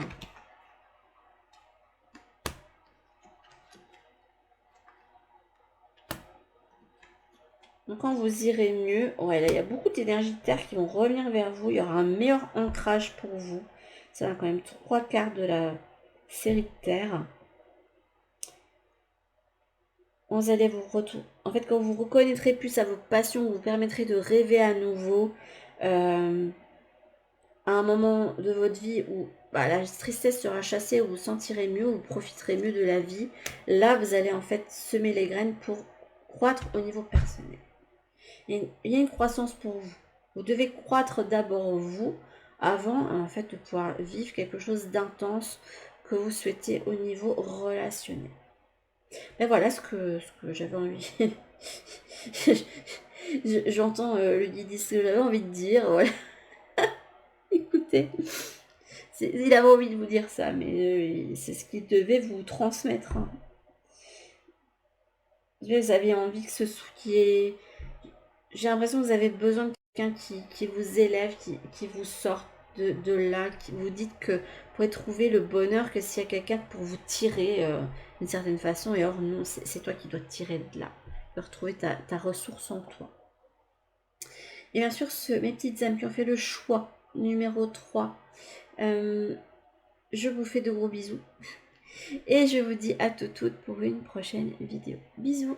Donc quand vous irez mieux, ouais, là il y a beaucoup d'énergie de terre qui vont revenir vers vous. Il y aura un meilleur ancrage pour vous. Ça va quand même 3 quarts de la série de terre. Vous allez vous retrouver. En fait, quand vous reconnaîtrez plus à vos passions, vous permettrez de rêver à nouveau. À un moment de votre vie où la tristesse sera chassée, où vous sentirez mieux, où vous profiterez mieux de la vie. Là, vous allez en fait semer les graines pour croître au niveau personnel. Il y a une croissance pour vous. Vous devez croître d'abord vous, avant en fait de pouvoir vivre quelque chose d'intense que vous souhaitez au niveau relationnel. Mais voilà ce que j'avais envie. J'entends le guide, ce que j'avais envie de dire. Voilà. Écoutez, il avait envie de vous dire ça, mais c'est ce qu'il devait vous transmettre. Hein. Vous aviez envie que ce soit qui est... J'ai l'impression que vous avez besoin de quelqu'un qui vous élève, qui vous sorte de là, qui vous dites que vous pouvez trouver le bonheur que s'il y a quelqu'un pour vous tirer d'une certaine façon, et or non, c'est toi qui dois te tirer de là, de retrouver ta ressource en toi. Et bien sûr, mes petites âmes qui ont fait le choix numéro 3, je vous fais de gros bisous. Et je vous dis à toutes pour une prochaine vidéo. Bisous.